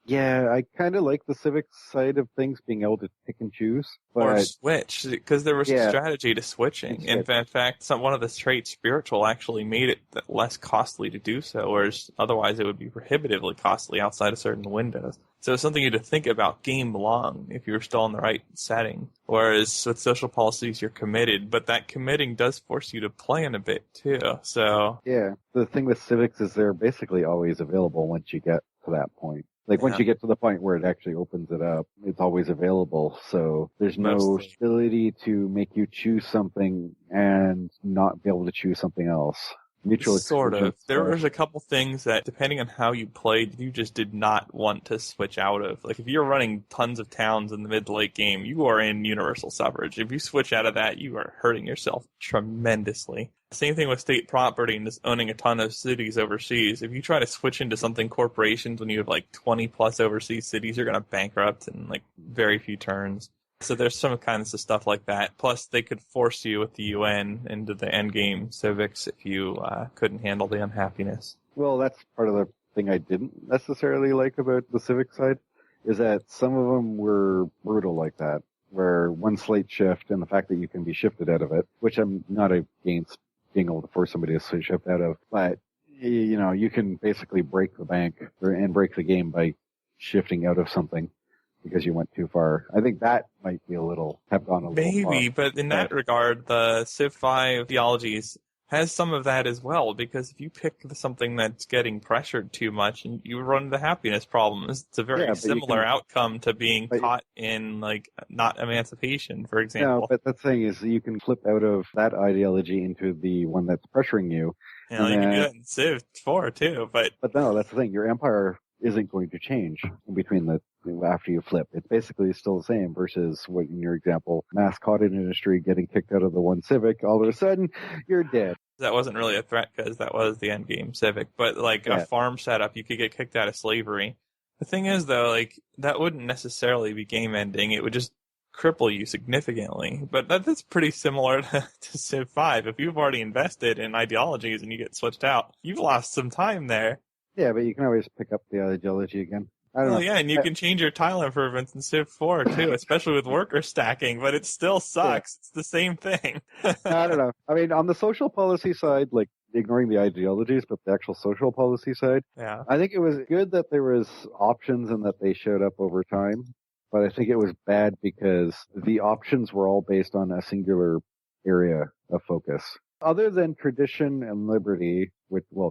Yeah, I kind of like the civics side of things, being able to pick and choose. But or switch, because there was a strategy to switching. In fact, one of the traits, spiritual, actually made it less costly to do so, whereas otherwise it would be prohibitively costly outside of certain windows. So it's something you had to think about game long if you were still in the right setting. Whereas with social policies, you're committed, but that committing does force you to plan a bit, too. So yeah, the thing with civics is they're basically always available once you get to that point. Like, once you get to the point where it actually opens it up, it's always available. So there's no ability to make you choose something and not be able to choose something else. Mutual sort of. There was a couple things that, depending on how you played, you just did not want to switch out of. Like, if you're running tons of towns in the mid-to-late game, you are in universal suffrage. If you switch out of that, you are hurting yourself tremendously. Same thing with state property and just owning a ton of cities overseas. If you try to switch into something corporations when you have like 20 plus overseas cities, you're going to bankrupt in like very few turns. So there's some kinds of stuff like that. Plus, they could force you with the UN into the endgame civics if you couldn't handle the unhappiness. Well, that's part of the thing I didn't necessarily like about the civic side, is that some of them were brutal like that, where one slight shift and the fact that you can be shifted out of it, which I'm not against being able to force somebody to shift out of, but you know, you can basically break the bank and break the game by shifting out of something because you went too far. I think that might be have gone a little far. Maybe, but in that regard, the Civ 5 theologies has some of that as well, because if you pick something that's getting pressured too much and you run into happiness problems, it's a very similar outcome to being caught in, like, not emancipation, for example. No, but the thing is, you can flip out of that ideology into the one that's pressuring you. You know, you can do that in Civ 4 too, but no, that's the thing. Your empire isn't going to change in between after you flip. It's basically still the same versus what, in your example, mass cottage industry getting kicked out of the one civic, all of a sudden you're dead. That wasn't really a threat because that was the end game civic, but like a farm setup, you could get kicked out of slavery. The thing is though, like, that wouldn't necessarily be game ending. It would just cripple you significantly. But that's pretty similar to Civ 5. If you've already invested in ideologies and you get switched out, you've lost some time there. Yeah, but you can always pick up the ideology again. I don't know. Yeah, and you can change your tile improvements in Civ 4 too, especially with worker stacking, but it still sucks. Yeah. It's the same thing. I don't know. I mean, on the social policy side, like ignoring the ideologies, but the actual social policy side, yeah, I think it was good that there was options and that they showed up over time. But I think it was bad because the options were all based on a singular area of focus. Other than tradition and liberty,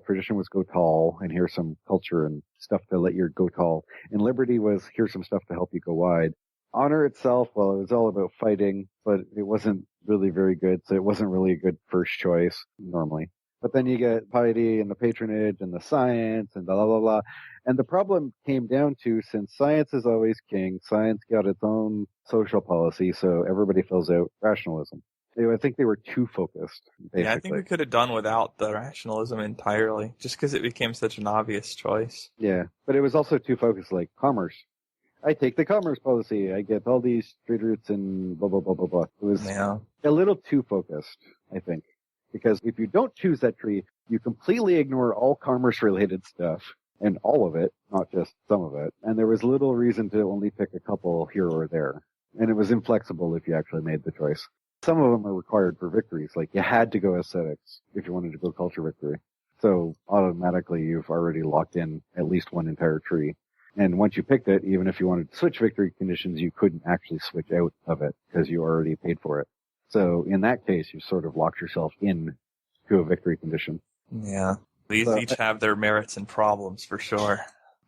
tradition was go tall, and here's some culture and stuff to let you go tall. And liberty was here's some stuff to help you go wide. Honor itself, well, it was all about fighting, but it wasn't really very good, so it wasn't really a good first choice normally. But then you get piety and the patronage and the science and blah, blah, blah. And the problem came down to, since science is always king, science got its own social policy, so everybody fills out rationalism. I think they were too focused, basically. Yeah, I think we could have done without the rationalism entirely, just because it became such an obvious choice. Yeah, but it was also too focused, like commerce. I take the commerce policy. I get all these trade routes and blah, blah, blah, blah, blah. It was a little too focused, I think. Because if you don't choose that tree, you completely ignore all commerce-related stuff, and all of it, not just some of it. And there was little reason to only pick a couple here or there. And it was inflexible if you actually made the choice. Some of them are required for victories. Like, you had to go aesthetics if you wanted to go culture victory. So automatically you've already locked in at least one entire tree. And once you picked it, even if you wanted to switch victory conditions, you couldn't actually switch out of it because you already paid for it. So in that case, you sort of locked yourself in to a victory condition. Yeah. These each have their merits and problems for sure.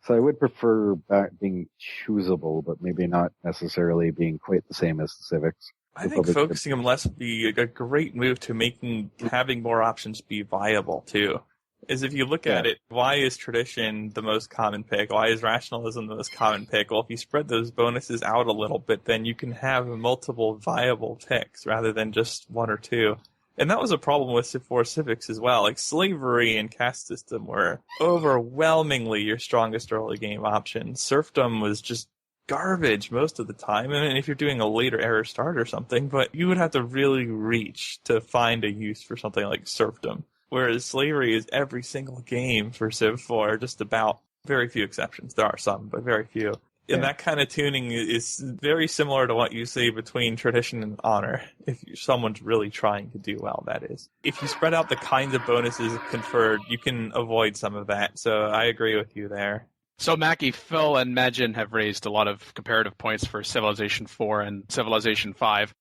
So I would prefer being choosable, but maybe not necessarily being quite the same as the civics. I think focusing them less would be a great move to having more options be viable too. Is if you look at it, why is tradition the most common pick? Why is rationalism the most common pick? Well, if you spread those bonuses out a little bit, then you can have multiple viable picks rather than just one or two. And that was a problem with Civ 4 Civics as well. Like, slavery and caste system were overwhelmingly your strongest early game option. Serfdom was just garbage most of the time. I mean, if you're doing a later era start or something, but you would have to really reach to find a use for something like serfdom. Whereas slavery is every single game for Civ 4, just about. Very few exceptions. There are some, but very few. And that kind of tuning is very similar to what you see between tradition and honor, if someone's really trying to do well, that is. If you spread out the kinds of bonuses conferred, you can avoid some of that. So I agree with you there. So Mackie, Phil, and Majin have raised a lot of comparative points for Civilization 4 and Civilization 5.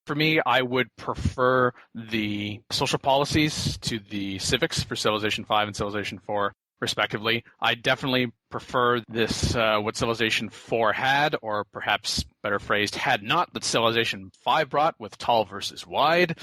For me, I would prefer the social policies to the civics for Civilization 5 and Civilization 4, respectively. I definitely prefer this, what Civilization 4 had, or perhaps better phrased, had not, that Civilization 5 brought with tall versus wide.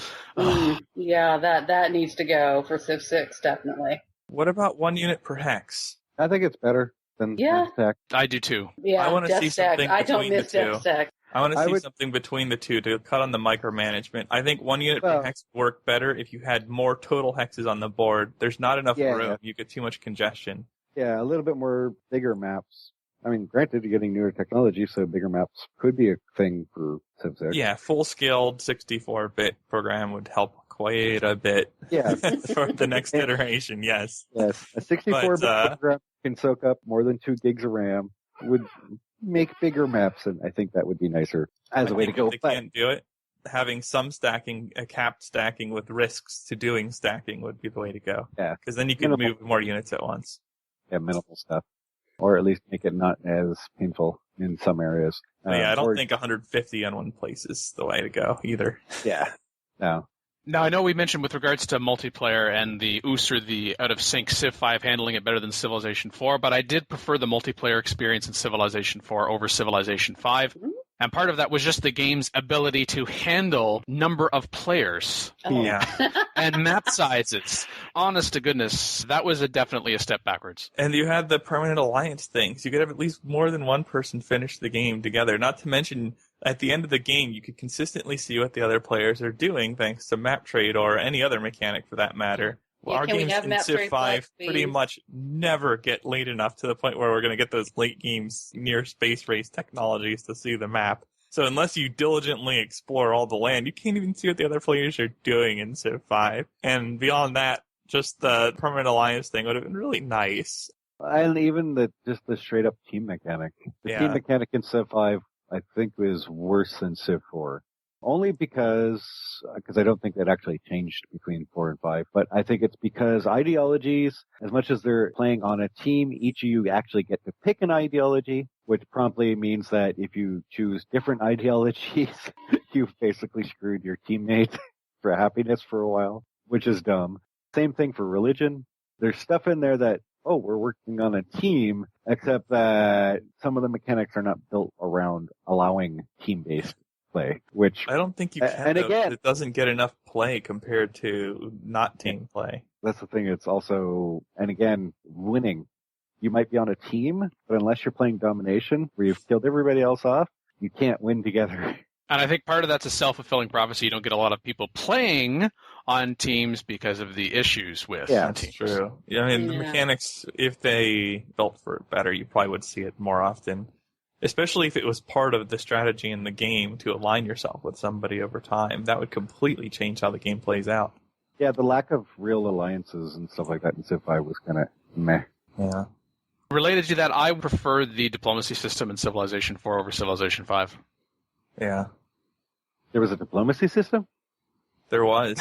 Yeah, that needs to go for Civ 6, definitely. What about 1 unit per hex? I think it's better than stack. I do too. Yeah, I want to see something I don't miss Death Stack. I want to see something between the two to cut on the micromanagement. I think 1 unit per hex would work better if you had more total hexes on the board. There's not enough room. Yeah. You get too much congestion. Yeah, a little bit more bigger maps. I mean, granted, you're getting newer technology, so bigger maps could be a thing for Civ 6. Yeah, full-scaled 64-bit program would help quite a bit for the next iteration, yes. Yes, a 64-bit program can soak up more than 2 gigs of RAM, would make bigger maps, and I think that would be nicer as a way to go. If they can't do it, having some stacking, a capped stacking with risks to doing stacking would be the way to go. Yeah. Because then you can move more units at once. Yeah, minimal stuff. Or at least make it not as painful in some areas. I don't think 150 on one place is the way to go either. Yeah. No. Now, I know we mentioned with regards to multiplayer and the OOS or the out-of-sync Civ 5 handling it better than Civilization 4, but I did prefer the multiplayer experience in Civilization 4 over Civilization 5. And part of that was just the game's ability to handle number of players. Yeah. And map sizes. Honest to goodness, that was definitely a step backwards. And you had the permanent alliance things. You could have at least more than one person finish the game together. Not to mention, at the end of the game, you could consistently see what the other players are doing thanks to map trade or any other mechanic for that matter. Well, our games in Civ 5 pretty much never get late enough to the point where we're going to get those late games near space race technologies to see the map. So unless you diligently explore all the land, you can't even see what the other players are doing in Civ 5. And beyond that, just the permanent alliance thing would have been really nice. And even the straight up team mechanic. The team mechanic in Civ 5, I think, was worse than Civ 4. Only because I don't think that actually changed between 4 and 5, but I think it's because ideologies, as much as they're playing on a team, each of you actually get to pick an ideology, which promptly means that if you choose different ideologies, you've basically screwed your teammates for happiness for a while, which is dumb. Same thing for religion. There's stuff in there that, we're working on a team, except that some of the mechanics are not built around allowing team-based play, which I don't think you can. And again, it doesn't get enough play compared to not team play. That's the thing. It's also, and again, winning. You might be on a team, but unless you're playing domination, where you've killed everybody else off, you can't win together. And I think part of that's a self-fulfilling prophecy. You don't get a lot of people playing on teams because of the issues with teams. That's true. Yeah, I mean, the mechanics, if they built for it better, you probably would see it more often. Especially if it was part of the strategy in the game to align yourself with somebody over time. That would completely change how the game plays out. Yeah, the lack of real alliances and stuff like that in Civ 5 was kind of meh. Yeah. Related to that, I prefer the diplomacy system in Civilization 4 over Civilization 5. Yeah. There was a diplomacy system? There was.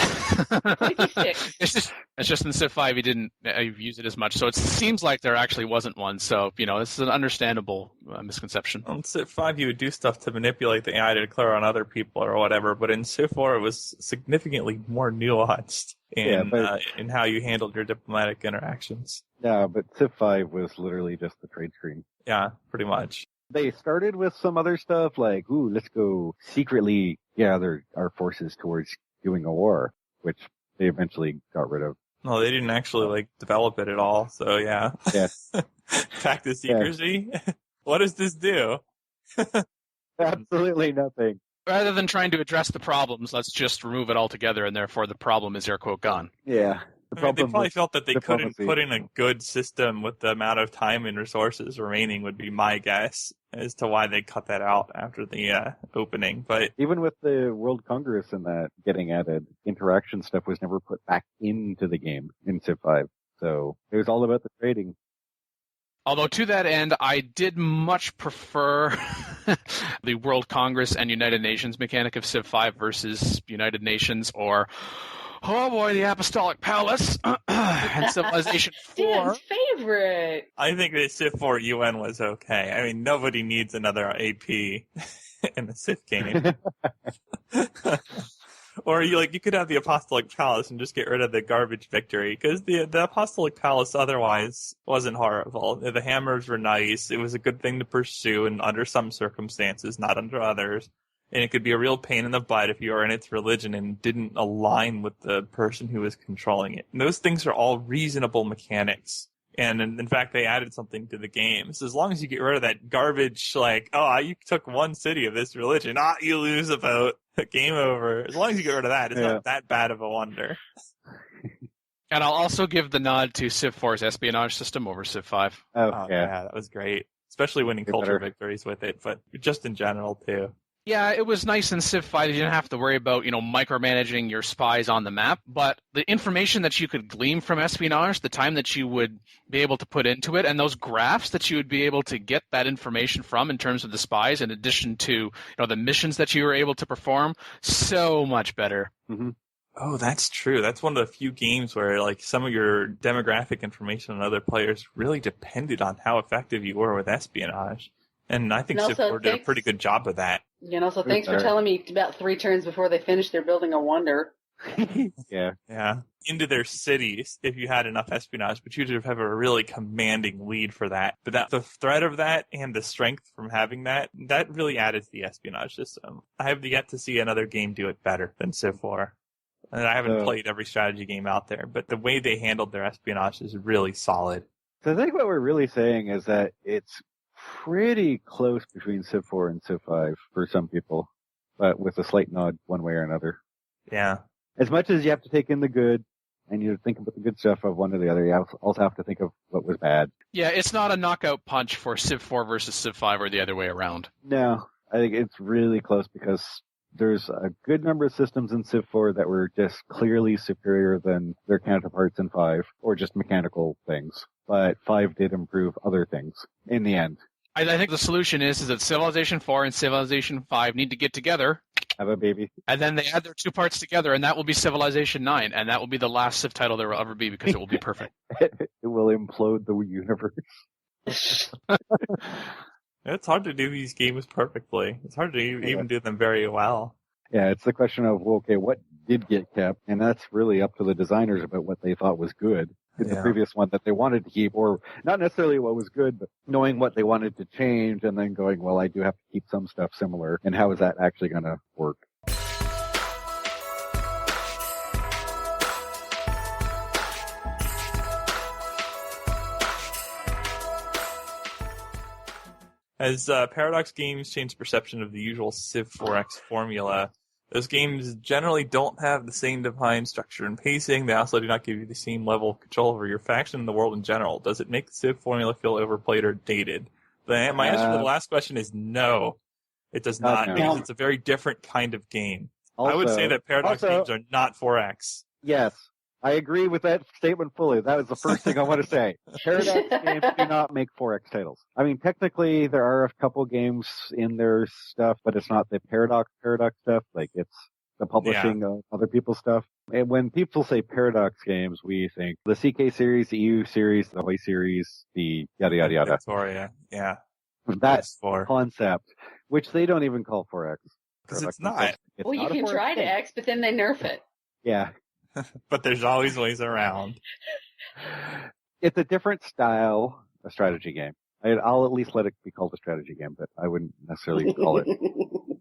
It's just in Civ 5 you didn't use it as much, so it seems like there actually wasn't one. So, this is an understandable misconception. On Civ 5 you would do stuff to manipulate the AI to declare on other people or whatever, but in Civ 4 it was significantly more nuanced in how you handled your diplomatic interactions. Yeah, but Civ 5 was literally just the trade screen. Yeah, pretty much. They started with some other stuff like, let's go secretly gather our forces towards doing a war, which they eventually got rid of. No, they didn't actually develop it at all. So yeah. Back to secrecy. Yeah. What does this do? Absolutely nothing. Rather than trying to address the problems, let's just remove it altogether, and therefore the problem is air quote gone. Yeah. They probably felt that they couldn't put in a good system with the amount of time and resources remaining would be my guess as to why they cut that out after the opening. But even with the World Congress and that getting added, interaction stuff was never put back into the game in Civ 5. So it was all about the trading. Although to that end, I did much prefer the World Congress and United Nations mechanic of Civ 5 versus United Nations or... oh boy, the Apostolic Palace and Civilization 4. Dan's favorite. I think that Civ 4 UN was okay. I mean, nobody needs another AP in the Civ game. Or you could have the Apostolic Palace and just get rid of the garbage victory, because the Apostolic Palace otherwise wasn't horrible. The hammers were nice. It was a good thing to pursue, and under some circumstances, not under others. And it could be a real pain in the butt if you were in its religion and didn't align with the person who was controlling it. And those things are all reasonable mechanics. And in fact, they added something to the game. So as long as you get rid of that garbage, you took one city of this religion, you lose a vote, game over. As long as you get rid of that, it's not that bad of a wonder. And I'll also give the nod to Civ 4's espionage system over Civ 5. Oh yeah, that was great. Especially winning culture victories with it, but just in general too. Yeah, it was nice in Civ 5. You didn't have to worry about, micromanaging your spies on the map. But the information that you could glean from espionage, the time that you would be able to put into it, and those graphs that you would be able to get that information from in terms of the spies, in addition to the missions that you were able to perform, so much better. Mm-hmm. Oh, that's true. That's one of the few games where some of your demographic information on other players really depended on how effective you were with espionage. And I think Civ 4 did a pretty good job of that. And also, thanks for telling me about 3 turns before they finished their building a wonder. Yeah. Into their cities if you had enough espionage, but you'd have a really commanding lead for that. But the threat of that and the strength from having that really added to the espionage system. I have yet to see another game do it better than Civ 4. And I haven't played every strategy game out there, but the way they handled their espionage is really solid. So I think what we're really saying is that it's pretty close between Civ 4 and Civ 5 for some people, but with a slight nod one way or another. Yeah. As much as you have to take in the good, and you think about the good stuff of one or the other, you also have to think of what was bad. Yeah, it's not a knockout punch for Civ 4 versus Civ 5 or the other way around. No. I think it's really close because there's a good number of systems in Civ 4 that were just clearly superior than their counterparts in 5, or just mechanical things. But 5 did improve other things in the end. I think the solution is that Civilization 4 and Civilization 5 need to get together. Have a baby. And then they add their two parts together, and that will be Civilization 9, and that will be the last Civ title there will ever be because it will be perfect. It will implode the universe. It's hard to do these games perfectly. It's hard to even do them very well. Yeah, it's the question of, okay, what did get kept? And that's really up to the designers about what they thought was good in the previous one that they wanted to keep, or not necessarily what was good, but knowing what they wanted to change and then going, well, I do have to keep some stuff similar. And how is that actually going to work? As Paradox games change perception of the usual Civ 4X formula, those games generally don't have the same defined structure and pacing. They also do not give you the same level of control over your faction and the world in general. Does it make the Civ formula feel overplayed or dated? My answer to the last question is no. It does not, because it's a very different kind of game. Also, I would say that Paradox games are not 4X. Yes. I agree with that statement fully. That was the first thing I want to say. Paradox games do not make 4X titles. I mean, technically, there are a couple games in their stuff, but it's not the Paradox stuff. Like, it's the publishing of other people's stuff. And when people say Paradox games, we think the CK series, the EU series, the Hoi series, the yada, yada, yada. Victoria, yeah. That concept, which they don't even call 4X. Because it's not. Well, you can try to X, but then they nerf it. Yeah. But there's always ways around. It's a different style of strategy game. I'll at least let it be called a strategy game, but I wouldn't necessarily call it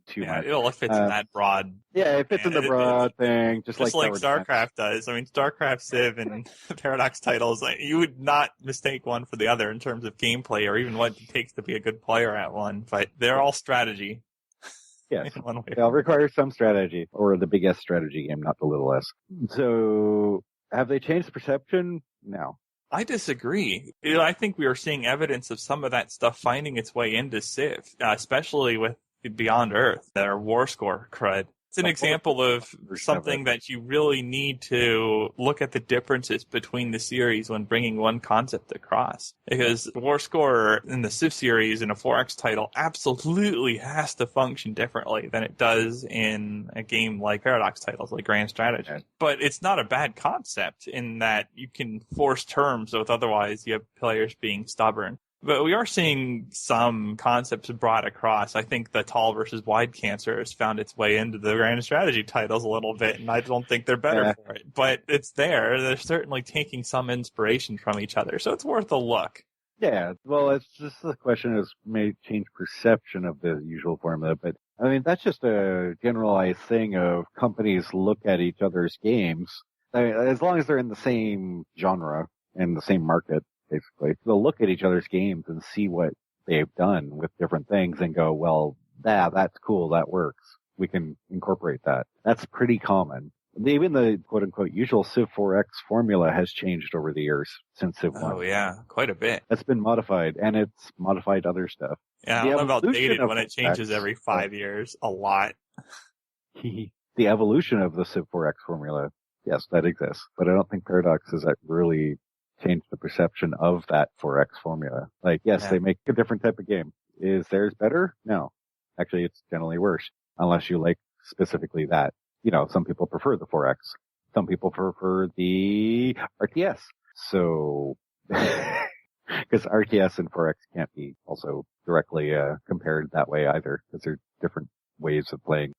too much. It fits in that broad. Yeah, it fits in the broad thing, just like StarCraft does. I mean, StarCraft, Civ, and Paradox titles, you would not mistake one for the other in terms of gameplay or even what it takes to be a good player at one, but they're all strategy. Yes, they'll require some strategy, or the big S strategy game, not the little s. So, have they changed perception? No. I disagree. I think we are seeing evidence of some of that stuff finding its way into Civ, especially with Beyond Earth, their war score crud. It's an example of something that you really need to look at the differences between the series when bringing one concept across. Because War Score in the Civ series in a 4X title absolutely has to function differently than it does in a game like Paradox titles, like Grand Strategy. But it's not a bad concept in that you can force terms with otherwise you have players being stubborn. But we are seeing some concepts brought across. I think the tall versus wide cancer has found its way into the Grand Strategy titles a little bit, and I don't think they're better for it. But it's there. They're certainly taking some inspiration from each other, so it's worth a look. Yeah, well, it's just the question is may change perception of the usual formula, but I mean, that's just a generalized thing of companies look at each other's games. I mean, as long as they're in the same genre and the same market, basically, they'll look at each other's games and see what they've done with different things and go, well, that's cool, that works. We can incorporate that. That's pretty common. Even the quote-unquote usual Civ 4X formula has changed over the years since Civ 1. Oh, yeah, quite a bit. That's been modified, and it's modified other stuff. Yeah, I don't know about dated when it changes every 5 years a lot. The evolution of the Civ 4X formula, yes, that exists. But I don't think Paradox has really changed the perception of that 4X formula. Like, yes, they make a different type of game. Is theirs better? No. Actually, it's generally worse, unless you like specifically that. You know, some people prefer the 4X. Some people prefer the RTS. So, because RTS and 4X can't be also directly compared that way either, because they're different ways of playing.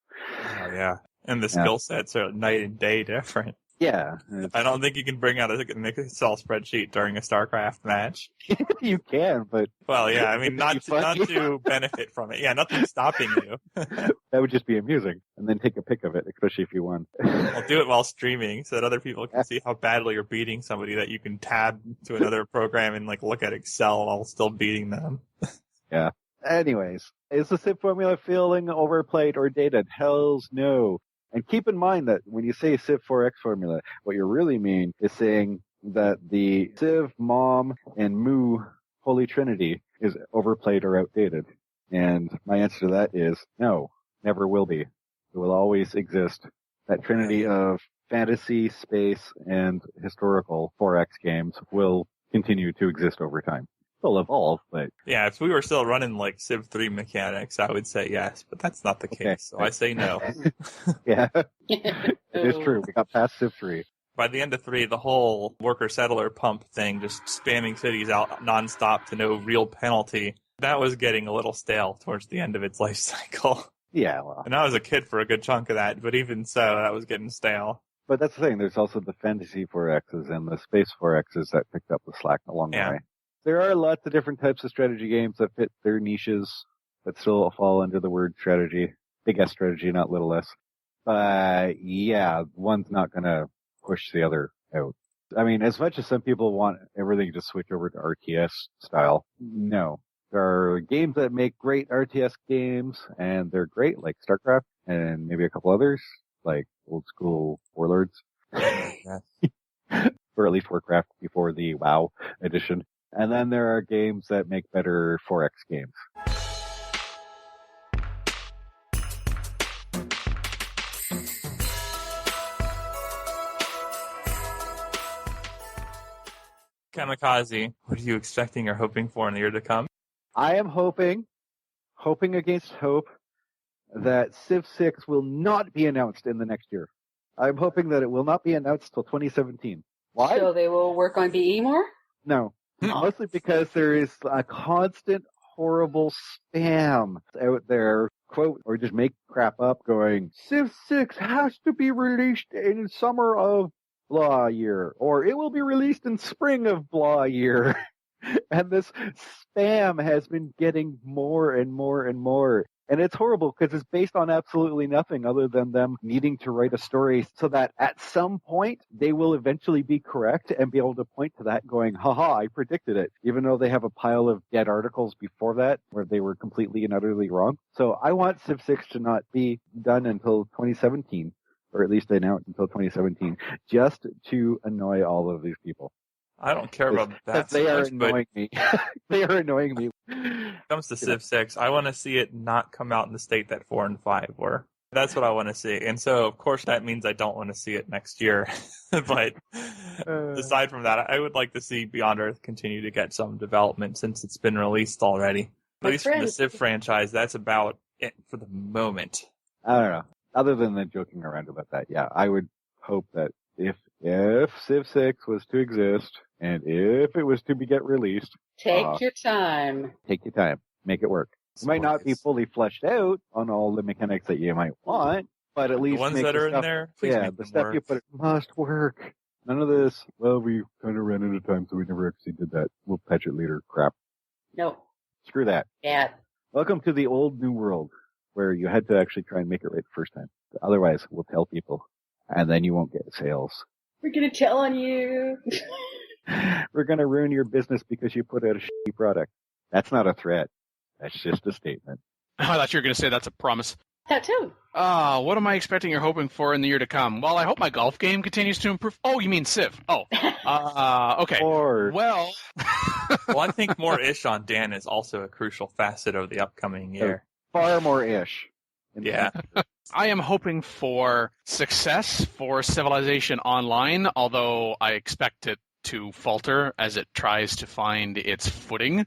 Oh, yeah. And the skill sets are night and day different. Yeah. I don't think you can bring out an Excel spreadsheet during a StarCraft match. You can, but... Well, yeah, I mean, not to benefit from it. Yeah, nothing's stopping you. That would just be amusing. And then take a pic of it, especially if you won. I'll do it while streaming so that other people can see how badly you're beating somebody, that you can tab to another program and look at Excel while still beating them. Yeah. Anyways, is the Civ formula feeling overplayed or dated? Hells no. And keep in mind that when you say Civ 4X formula, what you really mean is saying that the Civ, Mom, and Moo Holy Trinity is overplayed or outdated. And my answer to that is no, never will be. It will always exist. That trinity of fantasy, space, and historical 4X games will continue to exist over time. They'll evolve, but... Yeah, if we were still running like Civ 3 mechanics, I would say yes, but that's not the case, so I say no. Yeah, it is true. We got past Civ 3. By the end of 3, the whole worker-settler pump thing, just spamming cities out nonstop to no real penalty, that was getting a little stale towards the end of its life cycle. Yeah, well. And I was a kid for a good chunk of that, but even so, that was getting stale. But that's the thing. There's also the fantasy 4Xs and the space 4Xs that picked up the slack along the way. There are lots of different types of strategy games that fit their niches that still fall under the word strategy. Big S strategy, not little s. But yeah, one's not going to push the other out. I mean, as much as some people want everything to switch over to RTS style, no. There are games that make great RTS games, and they're great, like StarCraft, and maybe a couple others, like old school Warlords. Yes. Or at least Warcraft before the WoW edition. And then there are games that make better 4X games. Kamikaze, what are you expecting or hoping for in the year to come? I am hoping against hope, that Civ 6 will not be announced in the next year. I'm hoping that it will not be announced till 2017. Why? So they will work on BE more? No. Mostly because there is a constant horrible spam out there, quote, or just make crap up going, Civ 6 has to be released in summer of blah year, or it will be released in spring of blah year. And this spam has been getting more and more and more. And it's horrible because it's based on absolutely nothing other than them needing to write a story so that at some point they will eventually be correct and be able to point to that going, haha, I predicted it, even though they have a pile of dead articles before that where they were completely and utterly wrong. So I want Civ 6 to not be done until 2017, or at least announced until 2017, just to annoy all of these people. I don't care about that they so are much, annoying me. They are annoying me. When it comes to Civ 6, I want to see it not come out in the state that 4 and 5 were. That's what I want to see. And so, of course, that means I don't want to see it next year. But aside from that, I would like to see Beyond Earth continue to get some development since it's been released already. At least for the Civ franchise, that's about it for the moment. I don't know. Other than the joking around about that, yeah, I would hope that if Civ 6 was to exist, and if it was to get released... Take your time. Take your time. Make it work. It might not be fully fleshed out on all the mechanics that you might want, but at least the ones make that are stuff, in there, please yeah, make the them stuff work. you put must work. None of this, well, we kind of ran out of time, so we never actually did that. We'll patch it later. Crap. No. Screw that. Yeah. Welcome to the old new world, where you had to actually try and make it right the first time. Otherwise, we'll tell people, and then you won't get sales. We're going to tell on you. We're going to ruin your business because you put out a shitty product. That's not a threat. That's just a statement. I thought you were going to say that's a promise. That too. What am I expecting or hoping for in the year to come? Well, I hope my golf game continues to improve. Oh, you mean Civ. Oh. Okay. Or... Well... Well, I think more ish on Dan is also a crucial facet of the upcoming year. Far more ish. Yeah. I am hoping for success for Civilization Online, although I expect it to falter as it tries to find its footing.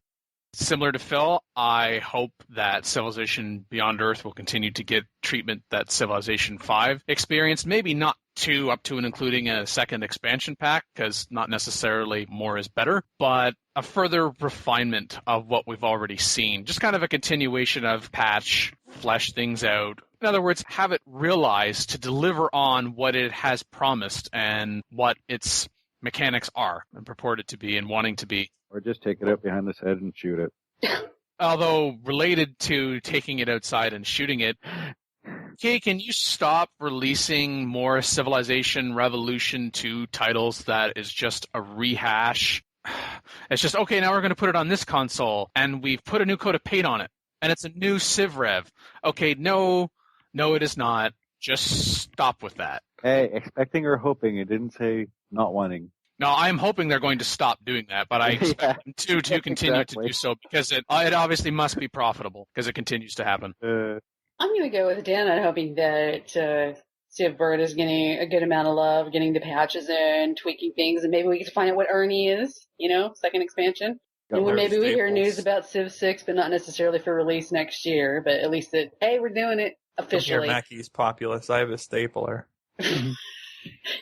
Similar to Phil, I hope that Civilization Beyond Earth will continue to get treatment that Civilization 5 experienced. Maybe not up to and including a second expansion pack, because not necessarily more is better, but a further refinement of what we've already seen. Just kind of a continuation of patch, flesh things out. In other words, have it realized to deliver on what it has promised and what its mechanics are and purported to be and wanting to be. Or just take it out behind the head and shoot it. Although related to taking it outside and shooting it, okay, can you stop releasing more Civilization Revolution 2 titles that is just a rehash? It's just, okay, now we're going to put it on this console, and we've put a new coat of paint on it, and it's a new Civ Rev. Okay, no, it is not. Just stop with that. Hey, expecting or hoping. It didn't say not wanting. No, I'm hoping they're going to stop doing that, but I expect them to continue to do so because it obviously must be profitable because it continues to happen. I'm going to go with Dan. I'm hoping that Civ Bird is getting a good amount of love, getting the patches in, tweaking things, and maybe we get to find out what Ernie is, second expansion. And when maybe we hear news about Civ 6, but not necessarily for release next year, but at least that, hey, we're doing it officially. Here, Mackey's Populous. I have a stapler.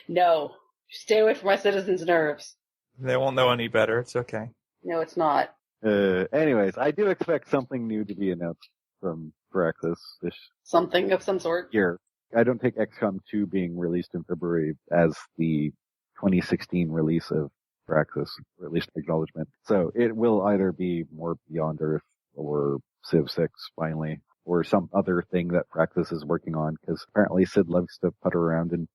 No. Stay away from my citizens' nerves. They won't know any better. It's okay. No, it's not. Anyways, I do expect something new to be announced from Firaxis this something of some sort year. I don't take XCOM 2 being released in February as the 2016 release of Firaxis, or at least acknowledgement. So it will either be more Beyond Earth or Civ 6 finally, or some other thing that Firaxis is working on, because apparently Sid loves to putter around and,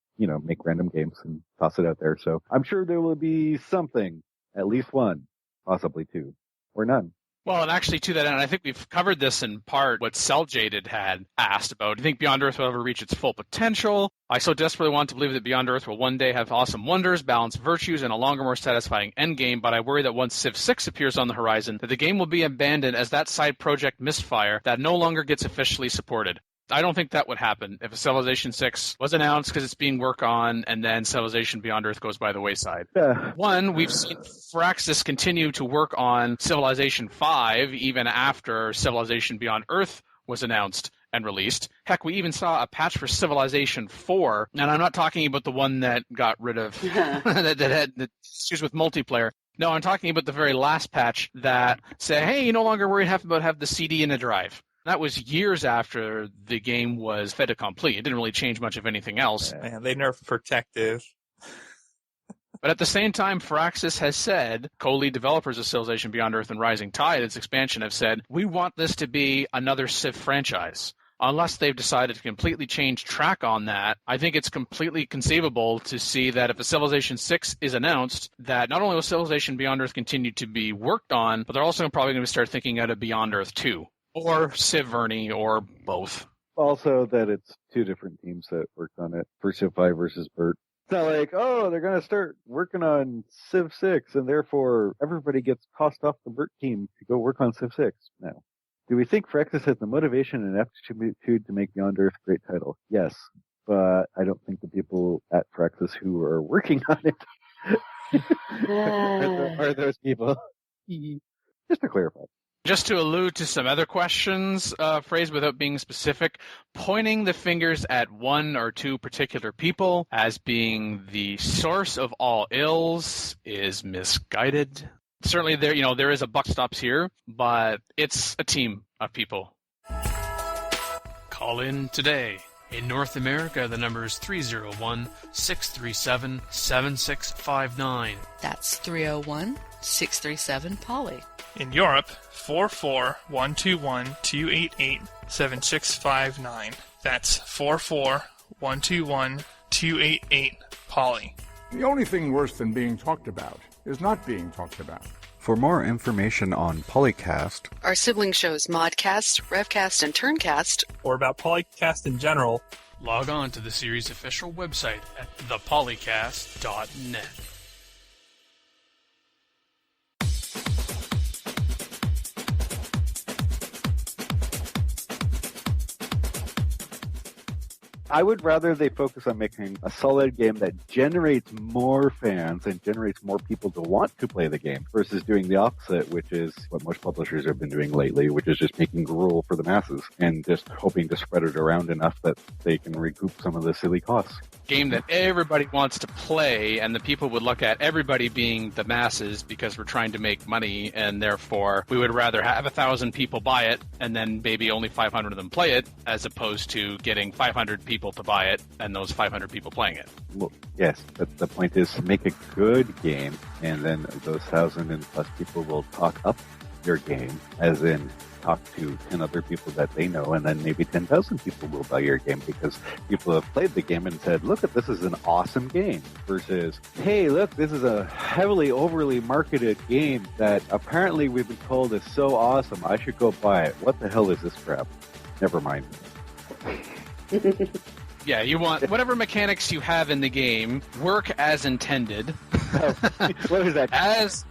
make random games and toss it out there. So I'm sure there will be something, at least one, possibly two, or none. Well, and actually to that end, I think we've covered this in part, what Celljaded had asked about. Do you think Beyond Earth will ever reach its full potential? I so desperately want to believe that Beyond Earth will one day have awesome wonders, balanced virtues, and a longer, more satisfying endgame, but I worry that once Civ 6 appears on the horizon, that the game will be abandoned as that side project misfire that no longer gets officially supported. I don't think that would happen if a Civilization 6 was announced because it's being worked on and then Civilization Beyond Earth goes by the wayside. One, we've seen Firaxis continue to work on Civilization 5 even after Civilization Beyond Earth was announced and released. Heck, we even saw a patch for Civilization 4, and I'm not talking about the one that got rid of that had issues with multiplayer. No, I'm talking about the very last patch that said, hey, you no longer worry about have the CD in a drive. That was years after the game was fait accompli. It didn't really change much of anything else. Man, they nerfed Protective. But at the same time, Firaxis has said, co-lead developers of Civilization Beyond Earth and Rising Tide, its expansion, have said, we want this to be another Civ franchise. Unless they've decided to completely change track on that, I think it's completely conceivable to see that if a Civilization 6 is announced, that not only will Civilization Beyond Earth continue to be worked on, but they're also probably going to start thinking out of Beyond Earth 2. Or Civ Verni, or both. Also that it's two different teams that worked on it for Civ 5 versus Bert. It's not like, they're going to start working on Civ 6, and therefore everybody gets tossed off the Bert team to go work on Civ 6. No. Do we think Firaxis has the motivation and aptitude to make Beyond Earth a great title? Yes. But I don't think the people at Firaxis who are working on it are those people. Just to clarify. Just to allude to some other questions phrased without being specific, pointing the fingers at one or two particular people as being the source of all ills is misguided. Certainly there is a buck stops here, but it's a team of people. Call in today. In North America, the number is 301-637-7659. That's 301-637-POLY. In Europe, 44121-288-7659. That's 44121-288-POLY. The only thing worse than being talked about is not being talked about. For more information on PolyCast, our sibling shows Modcast, Revcast, and Turncast, or about PolyCast in general, log on to the series' official website at thepolycast.net. I would rather they focus on making a solid game that generates more fans and generates more people to want to play the game versus doing the opposite, which is what most publishers have been doing lately, which is just making gruel for the masses and just hoping to spread it around enough that they can recoup some of the silly costs. Game that everybody wants to play, and the people would look at everybody being the masses because we're trying to make money, and therefore we would rather have 1,000 people buy it and then maybe only 500 of them play it, as opposed to getting 500 people to buy it and those 500 people playing it. Well, yes, but the point is to make a good game, and then those 1,000 and plus people will talk up your game, as in talk to 10 other people that they know, and then maybe 10,000 people will buy your game because people have played the game and said, look, this is an awesome game, versus, hey, look, this is a heavily overly marketed game that apparently we've been told is so awesome, I should go buy it. What the hell is this crap? Never mind. Yeah, you want whatever mechanics you have in the game work as intended. What is that?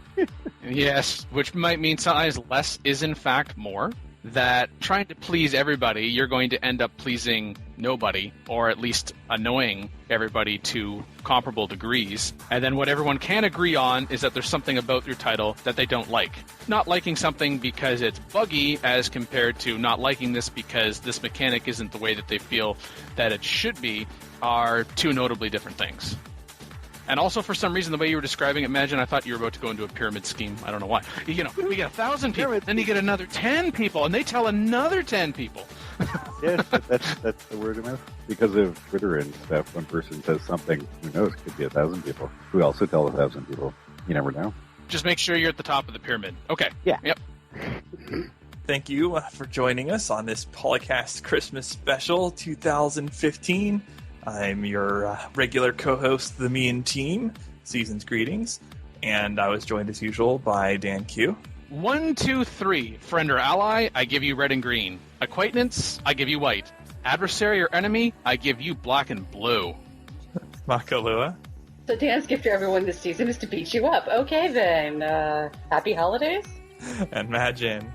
Yes, which might mean sometimes less is in fact more. That trying to please everybody, you're going to end up pleasing nobody, or at least annoying everybody to comparable degrees. And then what everyone can agree on is that there's something about your title that they don't like. Not liking something because it's buggy as compared to not liking this because this mechanic isn't the way that they feel that it should be are two notably different things. And also, for some reason, the way you were describing it, imagine I thought you were about to go into a pyramid scheme. I don't know why. We get 1,000 people, then you get another 10 people, and they tell another 10 people. Yes, that's the word of mouth. Because of Twitter and stuff, one person says something, who knows, could be 1,000 people, who also tell 1,000 people. You never know. Just make sure you're at the top of the pyramid. Okay. Yeah. Yep. Thank you for joining us on this PolyCast Christmas Special 2015. I'm your regular co-host, the Mean Team. Season's greetings. And I was joined as usual by Dan Q. 1, 2, 3. Friend or ally, I give you red and green. Acquaintance, I give you white. Adversary or enemy, I give you black and blue. Makalua. So Dan's gift to everyone this season is to beat you up. Okay then. Happy holidays? And Majin.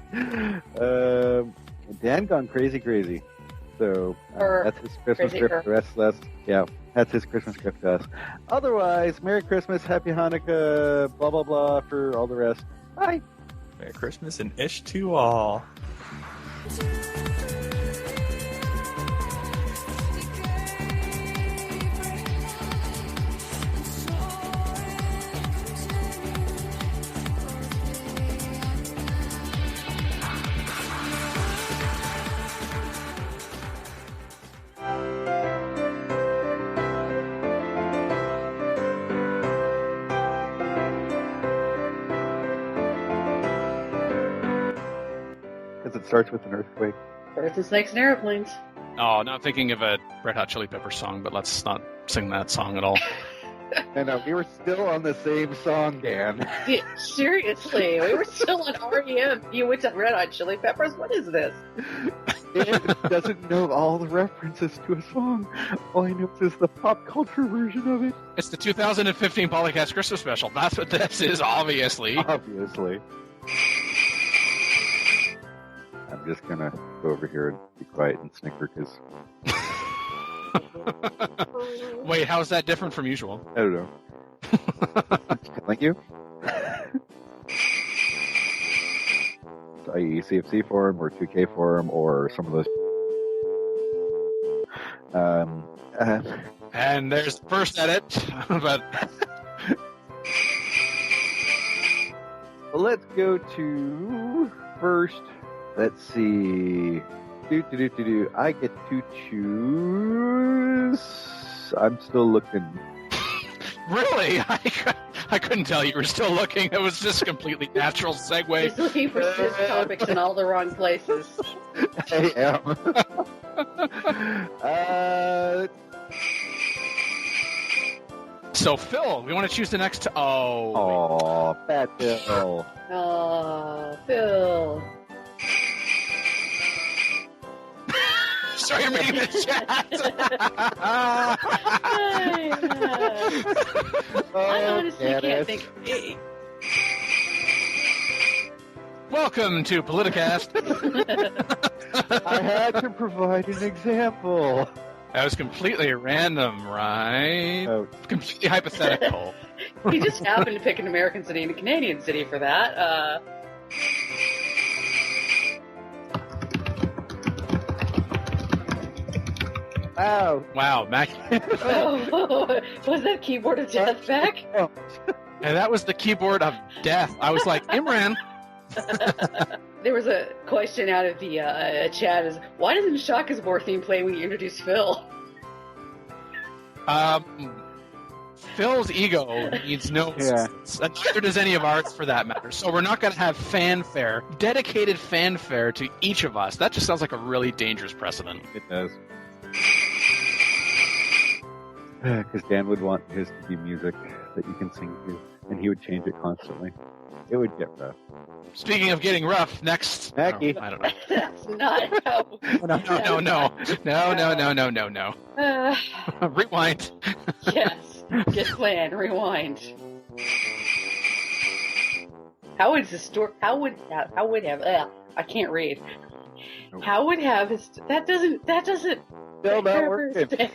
Dan gone crazy. So that's his Christmas crazy gift to us. Yeah, that's his Christmas gift to us. Otherwise, Merry Christmas, Happy Hanukkah, blah, blah, blah, for all the rest. Bye. Merry Christmas and Ish to all. Because it starts with an earthquake. Birds and snakes and airplanes. Oh, now I'm thinking of a Red Hot Chili Peppers song, but let's not sing that song at all. I know, we were still on the same song, Dan. Yeah, seriously, we were still on REM. You went to Red Hot Chili Peppers? What is this? It doesn't know all the references to a song. All he knows is the pop culture version of it. It's the 2015 PolyCast Christmas Special. That's what this is, obviously. Obviously. I'm just gonna go over here and be quiet and snicker because Wait, how's that different from usual? I don't know. Thank you. i.e. CFC forum or 2K forum or some of those. And there's the first edit, but well, let's go to first. Let's see. I get to choose. I'm still looking. Really? I couldn't tell you were still looking. It was just a completely natural segue. He's looking for cis topics in all the wrong places. I am. So, Phil, we want to choose the next... Oh, Fat Phil. Oh, Phil. Sorry, you're reading the chat. I honestly can't think. Welcome to PolyCast. I had to provide an example. That was completely random, right? Oh. Completely hypothetical. He just happened to pick an American city and a Canadian city for that. Wow, Mac. Oh, was that keyboard of death back? And that was the keyboard of death. I was like, Imran. There was a question out of the chat: is why doesn't Shaka's War theme play when you introduce Phil? Phil's ego needs no assistance, and neither does any of ours for that matter. So we're not going to have fanfare, dedicated fanfare to each of us. That just sounds like a really dangerous precedent. It does. Because Dan would want his to be music that you can sing to, and he would change it constantly. It would get rough. Speaking of getting rough, next... Mackie. I don't know. That's not how... No. Rewind. Yes. Good plan. Rewind. How would the story? How would have? I can't read. How would have his? That doesn't. Still not working.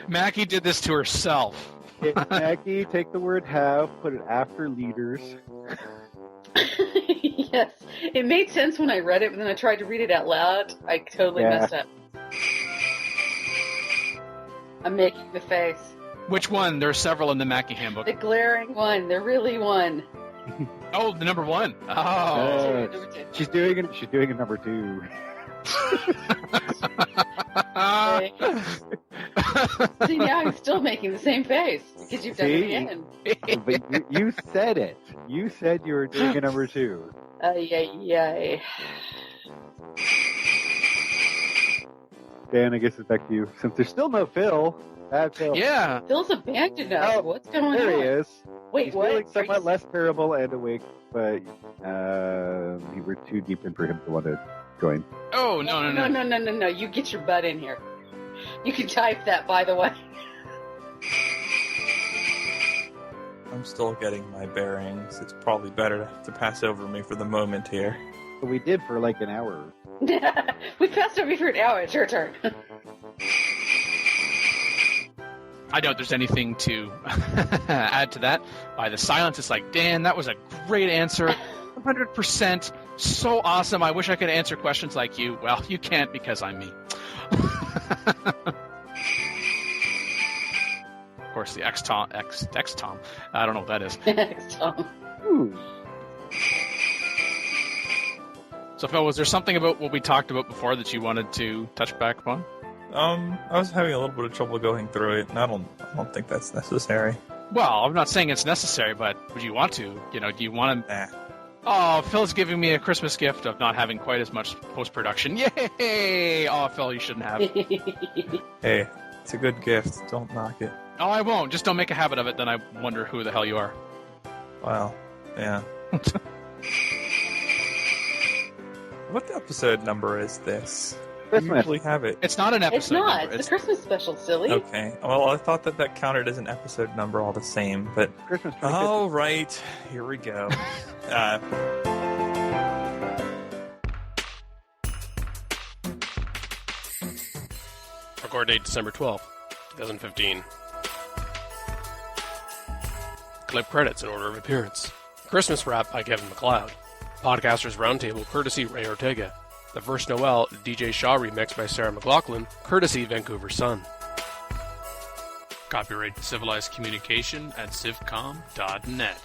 Mackie did this to herself. Mackie, take the word have, put it after leaders. Yes, it made sense when I read it, but then I tried to read it out loud. I totally messed up. I'm making the face. Which one? There are several in the Mackie handbook. The glaring one. There really one. Oh, the number one. Oh. Number two. She's doing a number 2. See, now I'm still making the same face because you've done it again. But you said it. You said you were doing a number 2. Yay. Dan, I guess it's back to you. Since there's still no Phil. Phil. Yeah. Phil's abandoned us. Oh, what's going on? There he is. Wait, He's what? feeling somewhat less terrible and awake, but we were too deep in for him to want to join. Oh, no. You get your butt in here. You can type that, by the way. I'm still getting my bearings. It's probably better to pass over me for the moment here. We did for like an hour. We passed over you for an hour. It's your turn. I doubt there's anything to add to that. By the silence, it's like, Dan, that was a great answer. 100%. So awesome. I wish I could answer questions like you. Well, you can't because I'm me. Of course, the X-Tom. I don't know what that is. X-Tom. Ooh. So, Phil, was there something about what we talked about before that you wanted to touch back upon? I was having a little bit of trouble going through it, and I don't think that's necessary. Well, I'm not saying it's necessary, but would you want to? Do you want to? Nah. Oh, Phil's giving me a Christmas gift of not having quite as much post-production. Yay! Oh, Phil, you shouldn't have. Hey, it's a good gift. Don't knock it. Oh, I won't. Just don't make a habit of it, then I wonder who the hell you are. Well, yeah. What episode number is this? Christmas. You usually have it. It's not an episode It's not. number. It's the Christmas special, silly. Okay. Well, I thought that counted as an episode number all the same, but... Christmas. All right. Here we go. Record date December 12th, 2015. Clip credits in order of appearance. Christmas Wrap by Kevin MacLeod. Podcasters Roundtable courtesy Ray Ortega. The First Noel DJ Shaw remix by Sarah McLachlan, courtesy Vancouver Sun. Copyright Civilized Communication at civcom.net.